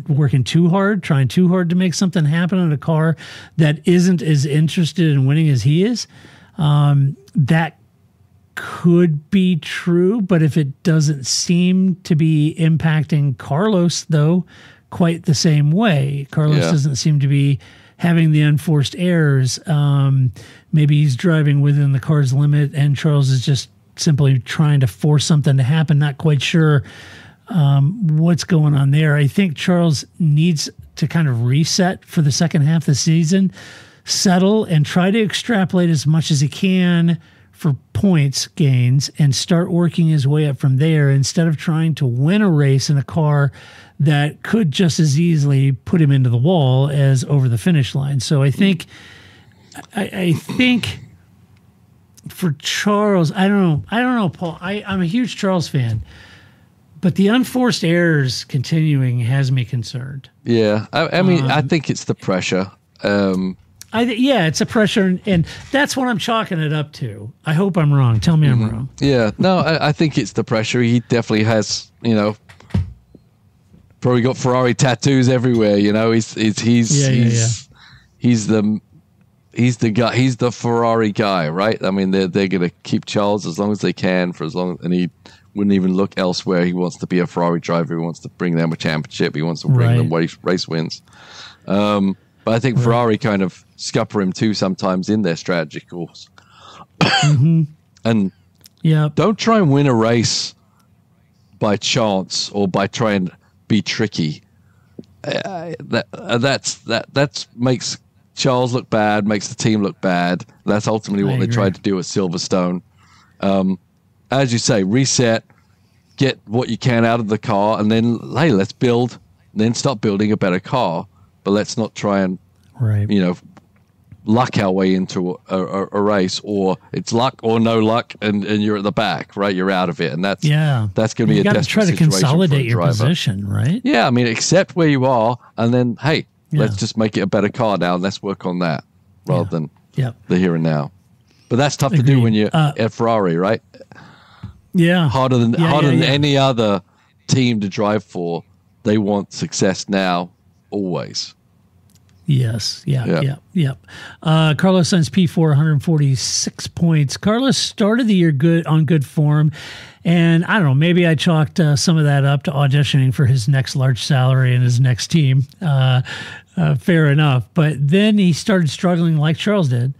working too hard, trying too hard to make something happen in a car that isn't as interested in winning as he is. That could be true, but if it doesn't seem to be impacting Carlos, though, quite the same way, Carlos doesn't seem to be having the unforced errors. Maybe he's driving within the car's limit, and Charles is just simply trying to force something to happen. Not quite sure what's going on there. I think Charles needs to kind of reset for the second half of the season, settle, and try to extrapolate as much as he can for points gains and start working his way up from there instead of trying to win a race in a car that could just as easily put him into the wall as over the finish line. So I think for Charles, I don't know, Paul. I'm a huge Charles fan, but the unforced errors continuing has me concerned.
Yeah, I mean, I think it's the pressure.
It's a pressure, and that's what I'm chalking it up to. I hope I'm wrong. Tell me I'm wrong.
Yeah, no, I think it's the pressure. He definitely has, probably got Ferrari tattoos everywhere. You know, he's the guy. He's the Ferrari guy, right? I mean, they're going to keep Charles as long as they can and he wouldn't even look elsewhere. He wants to be a Ferrari driver. He wants to bring them a championship. He wants to bring them race wins. But I think Ferrari kind of scupper him too sometimes in their strategy course. And don't try and win a race by chance or by trying to be tricky. That makes Charles look bad, makes the team look bad. That's ultimately what they tried to do at Silverstone. As you say, reset, get what you can out of the car, and then, hey, let's build, then stop building a better car. But let's not try and, luck our way into a race, or it's luck or no luck, and you're at the back, right? You're out of it, and that's going to be a desperate situation. You got to try to consolidate your
position, right?
Yeah, I mean, accept where you are, and then, hey, let's just make it a better car now, and let's work on that rather than the here and now. But that's tough to do when you're at Ferrari, right?
Yeah,
harder than any other team to drive for. They want success now, always.
Yes. Carlos Sainz P4, 146 points. Carlos started the year on good form. And I don't know, maybe I chalked some of that up to auditioning for his next large salary and his next team. Fair enough. But then he started struggling like Charles did.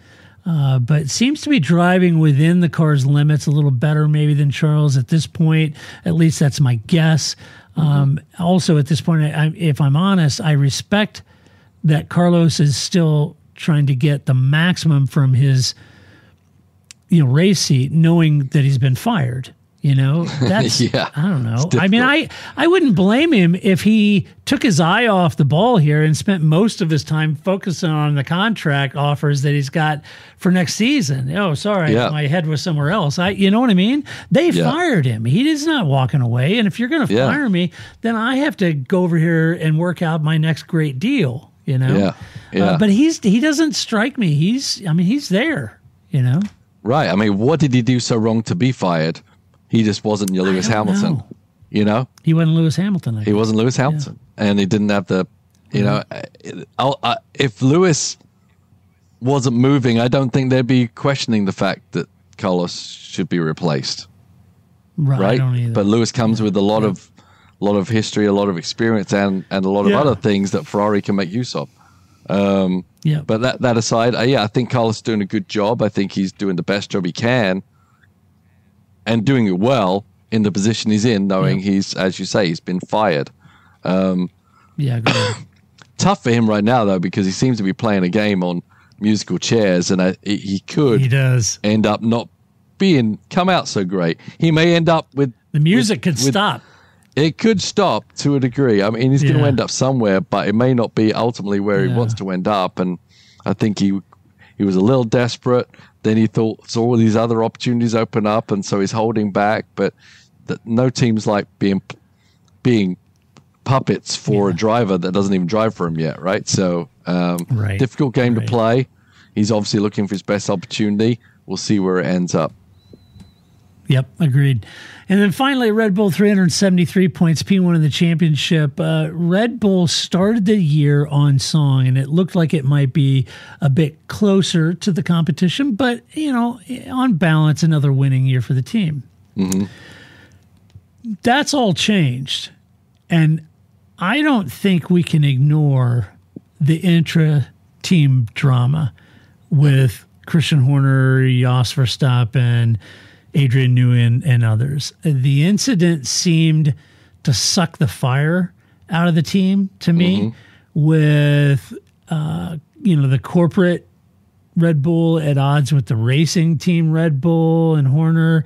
But seems to be driving within the car's limits a little better maybe than Charles at this point. At least that's my guess. Also at this point, if I'm honest, I respect that Carlos is still trying to get the maximum from his, race seat, knowing that he's been fired. That's, I don't know. I mean, I wouldn't blame him if he took his eye off the ball here and spent most of his time focusing on the contract offers that he's got for next season. Oh, sorry, my head was somewhere else. You know what I mean? They fired him. He is not walking away. And if you're going to fire me, then I have to go over here and work out my next great deal. But he doesn't strike me. He's there.
Right. I mean, what did he do so wrong to be fired? He just wasn't your Lewis Hamilton, He
wasn't Lewis Hamilton.
He wasn't Lewis Hamilton. And he didn't have the, if Lewis wasn't moving, I don't think they'd be questioning the fact that Carlos should be replaced. Right?
I don't either.
But Lewis comes with a lot of history, a lot of experience, and a lot of other things that Ferrari can make use of. But that aside, I think Carlos is doing a good job. I think he's doing the best job he can. And doing it well in the position he's in, knowing he's, as you say, he's been fired.
Good.
Tough for him right now, though, because he seems to be playing a game on musical chairs, and he could end up not come out so great. He may end up with
the music could stop.
It could stop to a degree. I mean, he's going to end up somewhere, but it may not be ultimately where he wants to end up. And I think he was a little desperate. Then he saw all these other opportunities open up, and so he's holding back. But no teams like being puppets for a driver that doesn't even drive for him yet, right? So difficult game to play. He's obviously looking for his best opportunity. We'll see where it ends up.
Yep, agreed. And then finally, Red Bull, 373 points, P1 in the championship. Red Bull started the year on song, and it looked like it might be a bit closer to the competition, but, on balance, another winning year for the team.
Mm-hmm.
That's all changed. And I don't think we can ignore the intra-team drama with Christian Horner, Jos Verstappen, Adrian Newey, and others. The incident seemed to suck the fire out of the team to me, with the corporate Red Bull at odds with the racing team Red Bull and Horner.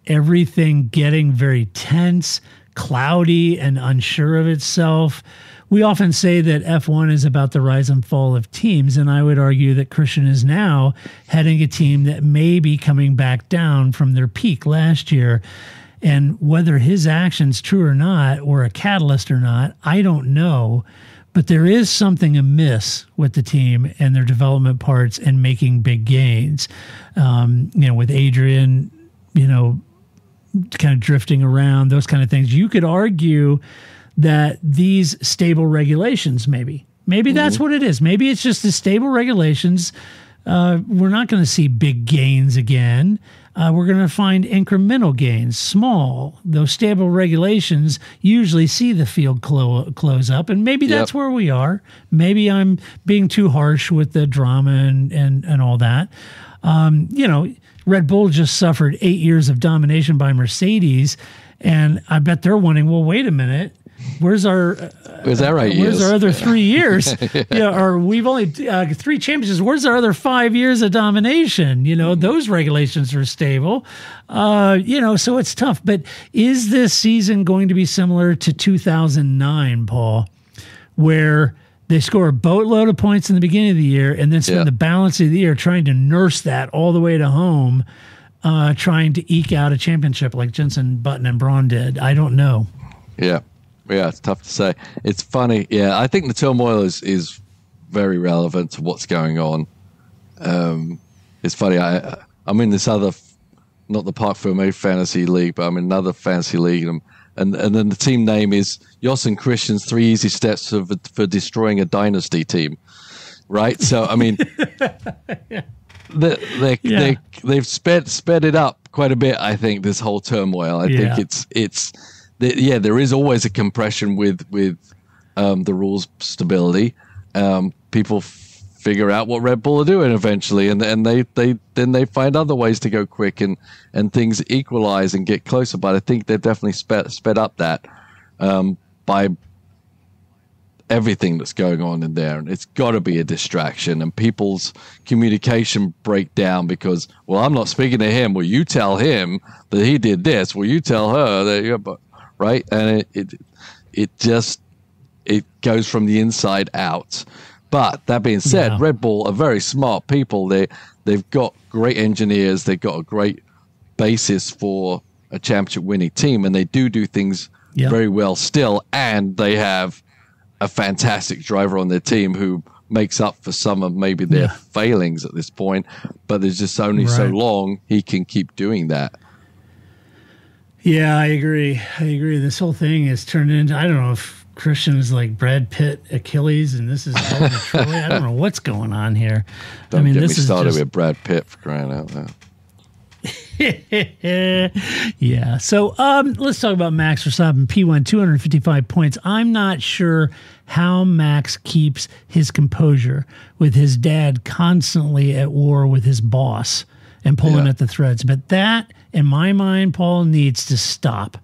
Everything getting very tense, cloudy, and unsure of itself. We often say that F1 is about the rise and fall of teams, and I would argue that Christian is now heading a team that may be coming back down from their peak last year. And whether his actions, true or not, or a catalyst or not, I don't know. But there is something amiss with the team and their development parts and making big gains. With Adrian, kind of drifting around, those kind of things. You could argue that these stable regulations, maybe that's what it is. Maybe it's just the stable regulations. We're not going to see big gains again. We're going to find incremental gains, small. Those stable regulations usually see the field close up, and maybe that's where we are. Maybe I'm being too harsh with the drama and all that. Red Bull just suffered 8 years of domination by Mercedes, and I bet they're wondering, well, wait a minute. Where's our 8 years? Where's our other 3 years? Or we've only 3 championships. Where's our other 5 years of domination? Those regulations are stable. So it's tough. But is this season going to be similar to 2009, Paul, where they score a boatload of points in the beginning of the year and then spend the balance of the year trying to nurse that all the way to home, trying to eke out a championship like Jenson Button and Braun did? I don't know.
Yeah, it's tough to say. It's funny. Yeah, I think the turmoil is very relevant to what's going on. It's funny. I'm in this other, not the Parc Fermé fantasy league, but I'm in another fantasy league, and then the team name is Jos and Christian's 3 Easy Steps for Destroying a Dynasty Team. Right? So I mean, they've sped it up quite a bit. I think this whole turmoil. I think it's. There is always a compression with the rules stability. People figure out what Red Bull are doing eventually, and they find other ways to go quick and things equalize and get closer. But I think they've definitely sped up that by everything that's going on in there, and it's got to be a distraction. And people's communication break down because, well, I'm not speaking to him. Well, you tell him that he did this. Well, you tell her that. Right, and it goes from the inside out. But that being said, Red Bull are very smart people. They've got great engineers. They've got a great basis for a championship-winning team, and they do things very well still. And they have a fantastic driver on their team who makes up for some of maybe their failings at this point. But there's just only so long he can keep doing that.
Yeah, I agree. This whole thing has turned into, I don't know if Christian is like Brad Pitt Achilles and this is Troy. I don't know what's going on here.
Don't get me started with Brad Pitt, for crying out loud.
Yeah. So let's talk about Max Verstappen, P1, 255 points. I'm not sure how Max keeps his composure with his dad constantly at war with his boss and pulling at the threads. But that, in my mind, Paul, needs to stop.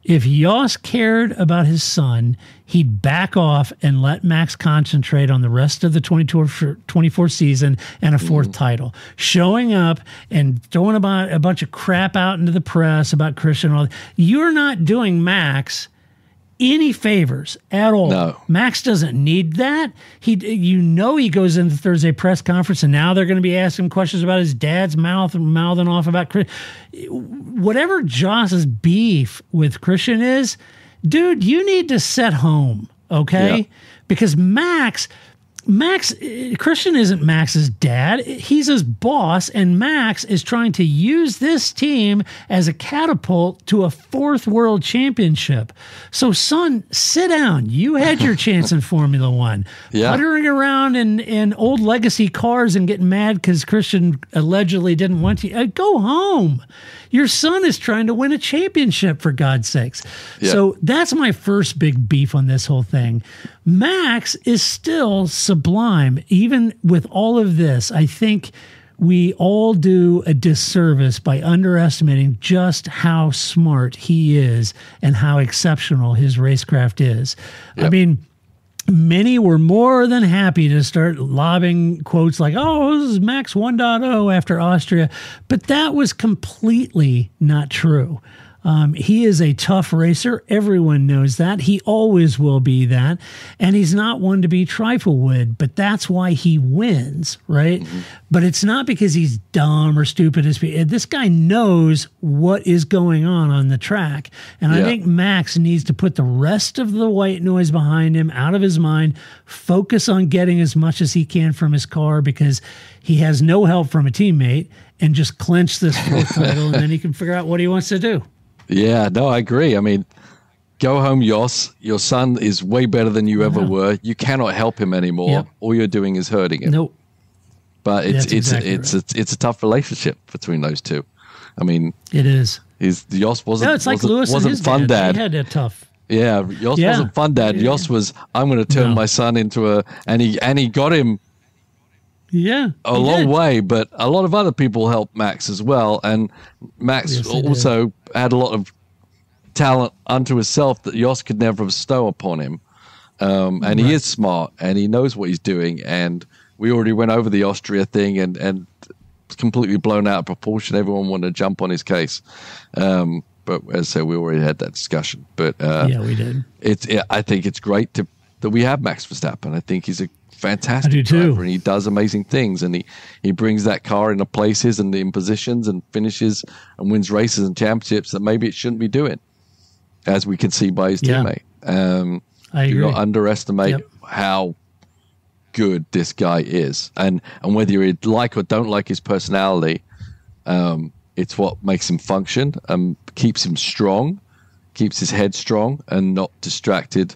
If Jos cared about his son, he'd back off and let Max concentrate on the rest of the 24 season and a fourth title. Showing up and throwing about a bunch of crap out into the press about Christian and all that. You're not doing Max any favors at all. No. Max doesn't need that. He goes into Thursday press conference and now they're going to be asking questions about his dad's mouthing off about Christian. Whatever Jos's beef with Christian is, dude, you need to set home, okay? Yeah. Because Christian isn't Max's dad. He's his boss, and Max is trying to use this team as a catapult to a fourth world championship. So, son, sit down. You had your chance in Formula One. Puttering around in old legacy cars and getting mad because Christian allegedly didn't want to. Go home. Your son is trying to win a championship, for God's sakes. Yeah. So that's my first big beef on this whole thing. Max is still sublime. Even with all of this, I think we all do a disservice by underestimating just how smart he is and how exceptional his racecraft is. Yep. I mean, many were more than happy to start lobbing quotes like, oh, this is Max 1.0 after Austria. But that was completely not true. He is a tough racer. Everyone knows that. He always will be that. And he's not one to be trifled with, but that's why he wins, right? Mm-hmm. But it's not because he's dumb or stupid. This guy knows what is going on the track. And I think Max needs to put the rest of the white noise behind him, out of his mind, focus on getting as much as he can from his car because he has no help from a teammate, and just clinch this fourth title, and then he can figure out what he wants to do.
Yeah, no, I agree. I mean, go home, Jos. Your son is way better than you ever were. You cannot help him anymore.
Yep.
All you're doing is hurting him.
Nope.
But it's
right.
a tough relationship between those two. I mean,
it is.
Jos wasn't.
No, it's like Lewis and his
fun dad.
He had a tough.
Yeah, Jos wasn't fun dad.
Yeah.
Jos was, I'm going to turn my son into and he got him.
Yeah,
a long way, but a lot of other people helped Max as well, and Max also had a lot of talent unto himself that Jos could never bestow upon him. And he is smart, and he knows what he's doing, and we already went over the Austria thing, and it's completely blown out of proportion. Everyone wanted to jump on his case. But as I said, we already had that discussion. But
yeah, we did.
I think it's great that we have Max Verstappen. I think he's a fantastic
I do too.
driver, and he does amazing things, and he brings that car into places and in positions and finishes and wins races and championships that maybe it shouldn't be doing, as we can see by his teammate.
I agree.
Do not underestimate how good this guy is, and whether you like or don't like his personality, it's what makes him function and keeps him strong, keeps his head strong and not distracted,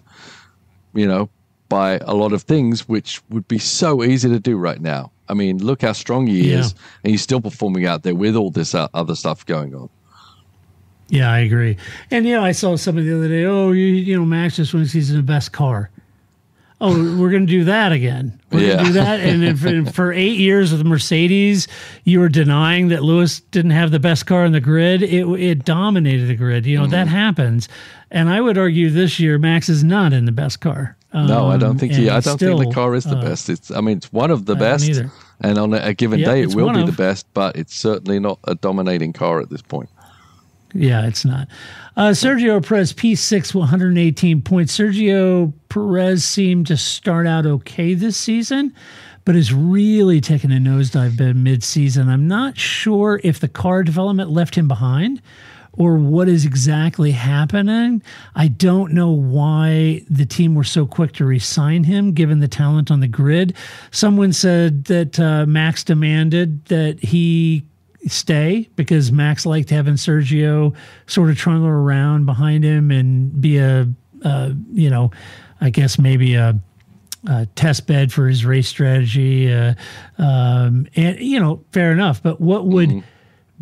by a lot of things, which would be so easy to do right now. I mean, look how strong he is, and he's still performing out there with all this other stuff going on.
Yeah, I agree. And, I saw somebody the other day, Max just wants he's in the best car. Oh, we're going to do that again. We're going to do that. And for 8 years with Mercedes, you were denying that Lewis didn't have the best car in the grid. It dominated the grid. That happens. And I would argue this year, Max is not in the best car.
No, I don't think think the car is the best. It's one of the best, and on a given day it will be the best, but it's certainly not a dominating car at this point.
Yeah, it's not. Sergio Perez, P6, 118 points. Sergio Perez seemed to start out okay this season, but has really taken a nosedive mid-season. I'm not sure if the car development left him behind or what is exactly happening. I don't know why the team were so quick to re-sign him, given the talent on the grid. Someone said that Max demanded that he stay because Max liked having Sergio sort of trundle around behind him and be I guess maybe a test bed for his race strategy. And, fair enough. But what would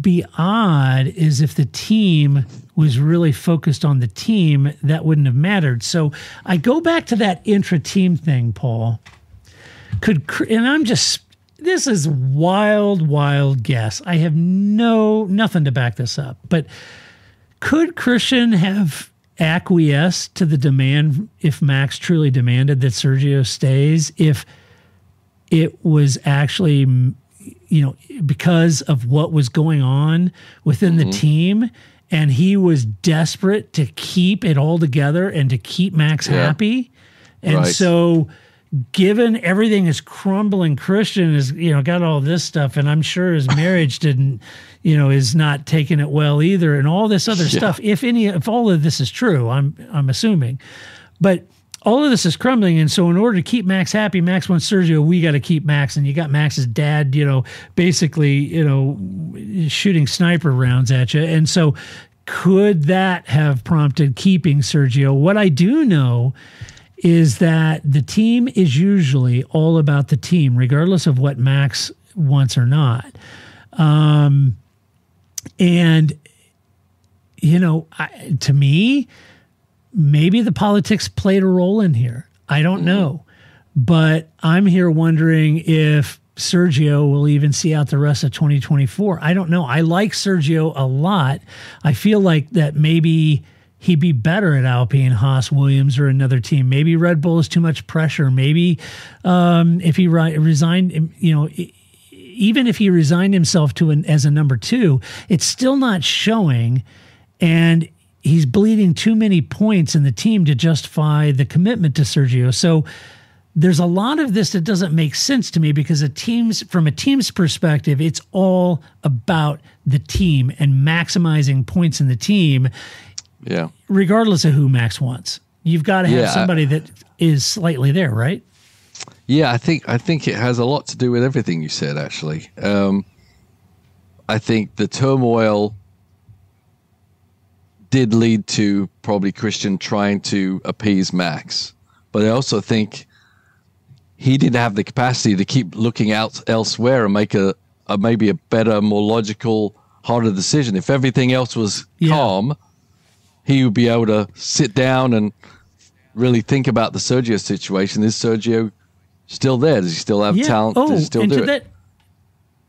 be odd is if the team was really focused on the team, that wouldn't have mattered. So I go back to that intra-team thing, Paul. This is wild guess. I have nothing to back this up. But could Christian have acquiesced to the demand if Max truly demanded that Sergio stays, if it was actually, because of what was going on within the team, and he was desperate to keep it all together and to keep Max happy? And so given everything is crumbling, Christian is, got all this stuff, and I'm sure his marriage didn't, is not taking it well either, and all this other stuff. If all of this is true, I'm assuming, but all of this is crumbling, and so in order to keep Max happy, Max wants Sergio. We got to keep Max, and you got Max's dad, basically, shooting sniper rounds at you, and so could that have prompted keeping Sergio? What I do know is that the team is usually all about the team, regardless of what Max wants or not. To me, maybe the politics played a role in here. I don't know. But I'm here wondering if Sergio will even see out the rest of 2024. I don't know. I like Sergio a lot. I feel like that maybe he'd be better at Alpine, Haas, Williams, or another team. Maybe Red Bull is too much pressure. Maybe if he resigned, even if he resigned himself as a number 2, it's still not showing, and he's bleeding too many points in the team to justify the commitment to Sergio. So there's a lot of this that doesn't make sense to me because from a team's perspective, it's all about the team and maximizing points in the team.
Yeah.
Regardless of who Max wants, you've got to have somebody that is slightly there, right?
Yeah, I think it has a lot to do with everything you said, actually. I think the turmoil did lead to probably Christian trying to appease Max. But I also think he didn't have the capacity to keep looking out elsewhere and make a maybe a better, more logical, harder decision. If everything else was calm, he would be able to sit down and really think about the Sergio situation. Is Sergio still there? Does he still have talent? Does he still do it?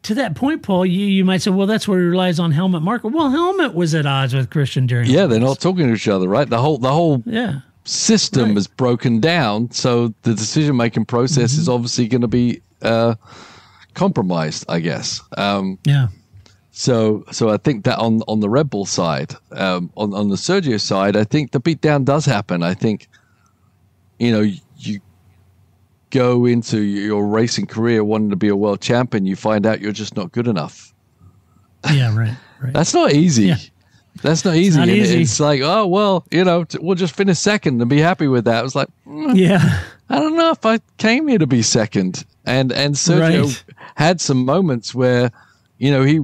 To that point, Paul, you might say, well, that's where he relies on Helmut Marko. Well, Helmut was at odds with Christian during the race.
They're not talking to each other, right? The whole system is broken down, so the decision-making process is obviously going to be compromised, I guess. So I think that on the Red Bull side, on the Sergio side, I think the beatdown does happen. I think, you go into your racing career wanting to be a world champion, you find out you're just not good enough.
Yeah, right.
That's not easy. Yeah. That's not easy. It's like, oh, well, we'll just finish second and be happy with that. It was like, I don't know if I came here to be second. And Sergio had some moments where, he,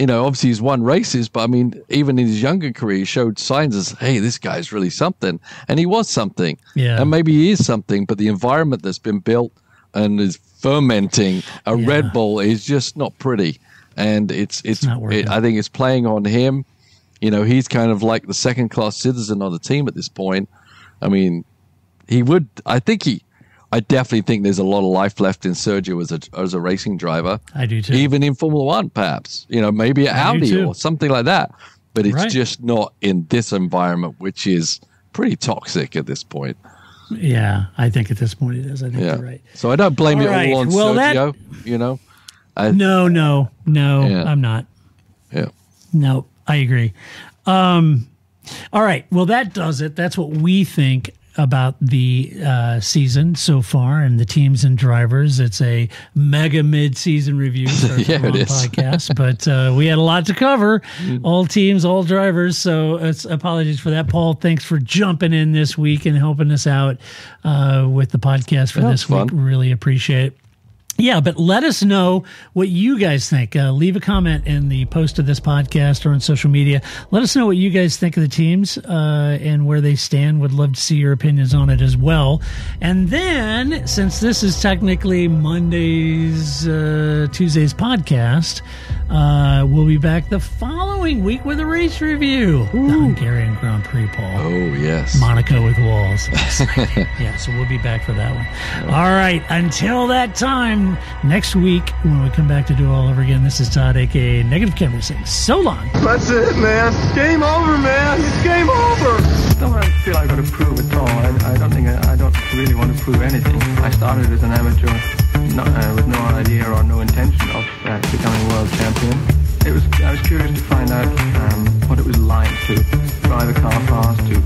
obviously he's won races, but I mean, even in his younger career, he showed signs as, hey, this guy's really something. And he was something. Yeah. And maybe he is something, but the environment that's been built and is fermenting a Red Bull is just not pretty. And it's not working. I think it's playing on him. He's kind of like the second-class citizen on the team at this point. I mean, I definitely think there's a lot of life left in Sergio as a racing driver.
I do too.
Even in Formula One, perhaps. Maybe at Audi or something like that. But it's just not in this environment, which is pretty toxic at this point.
Yeah, I think at this point it is. I think you're right.
So I don't blame it all on Sergio.
No, I'm not.
Yeah.
No, I agree. All right. Well, that does it. That's what we think about the season so far and the teams and drivers. It's a mega mid-season review for our podcast, but we had a lot to cover, all teams, all drivers, so apologies for that. Paul, thanks for jumping in this week and helping us out with the podcast for this week. Really appreciate it. Yeah, but let us know what you guys think. Leave a comment in the post of this podcast or on social media. Let us know what you guys think of the teams and where they stand. Would love to see your opinions on it as well. And then, since this is technically Tuesday's podcast, we'll be back the following week with a race review. The Hungarian Grand Prix, Paul.
Oh, yes.
Monaco with walls. Yeah, so we'll be back for that one. All right, until that time, next week, when we come back to do it all over again, this is Todd, a.k.a. Negative Camera, saying so long.
That's it, man. Game over, man. It's game over. I don't feel I've got to prove at all. I don't really want to prove anything. I started as an amateur with no idea or no intention of becoming world champion. I was curious to find out what it was like to drive a car fast, to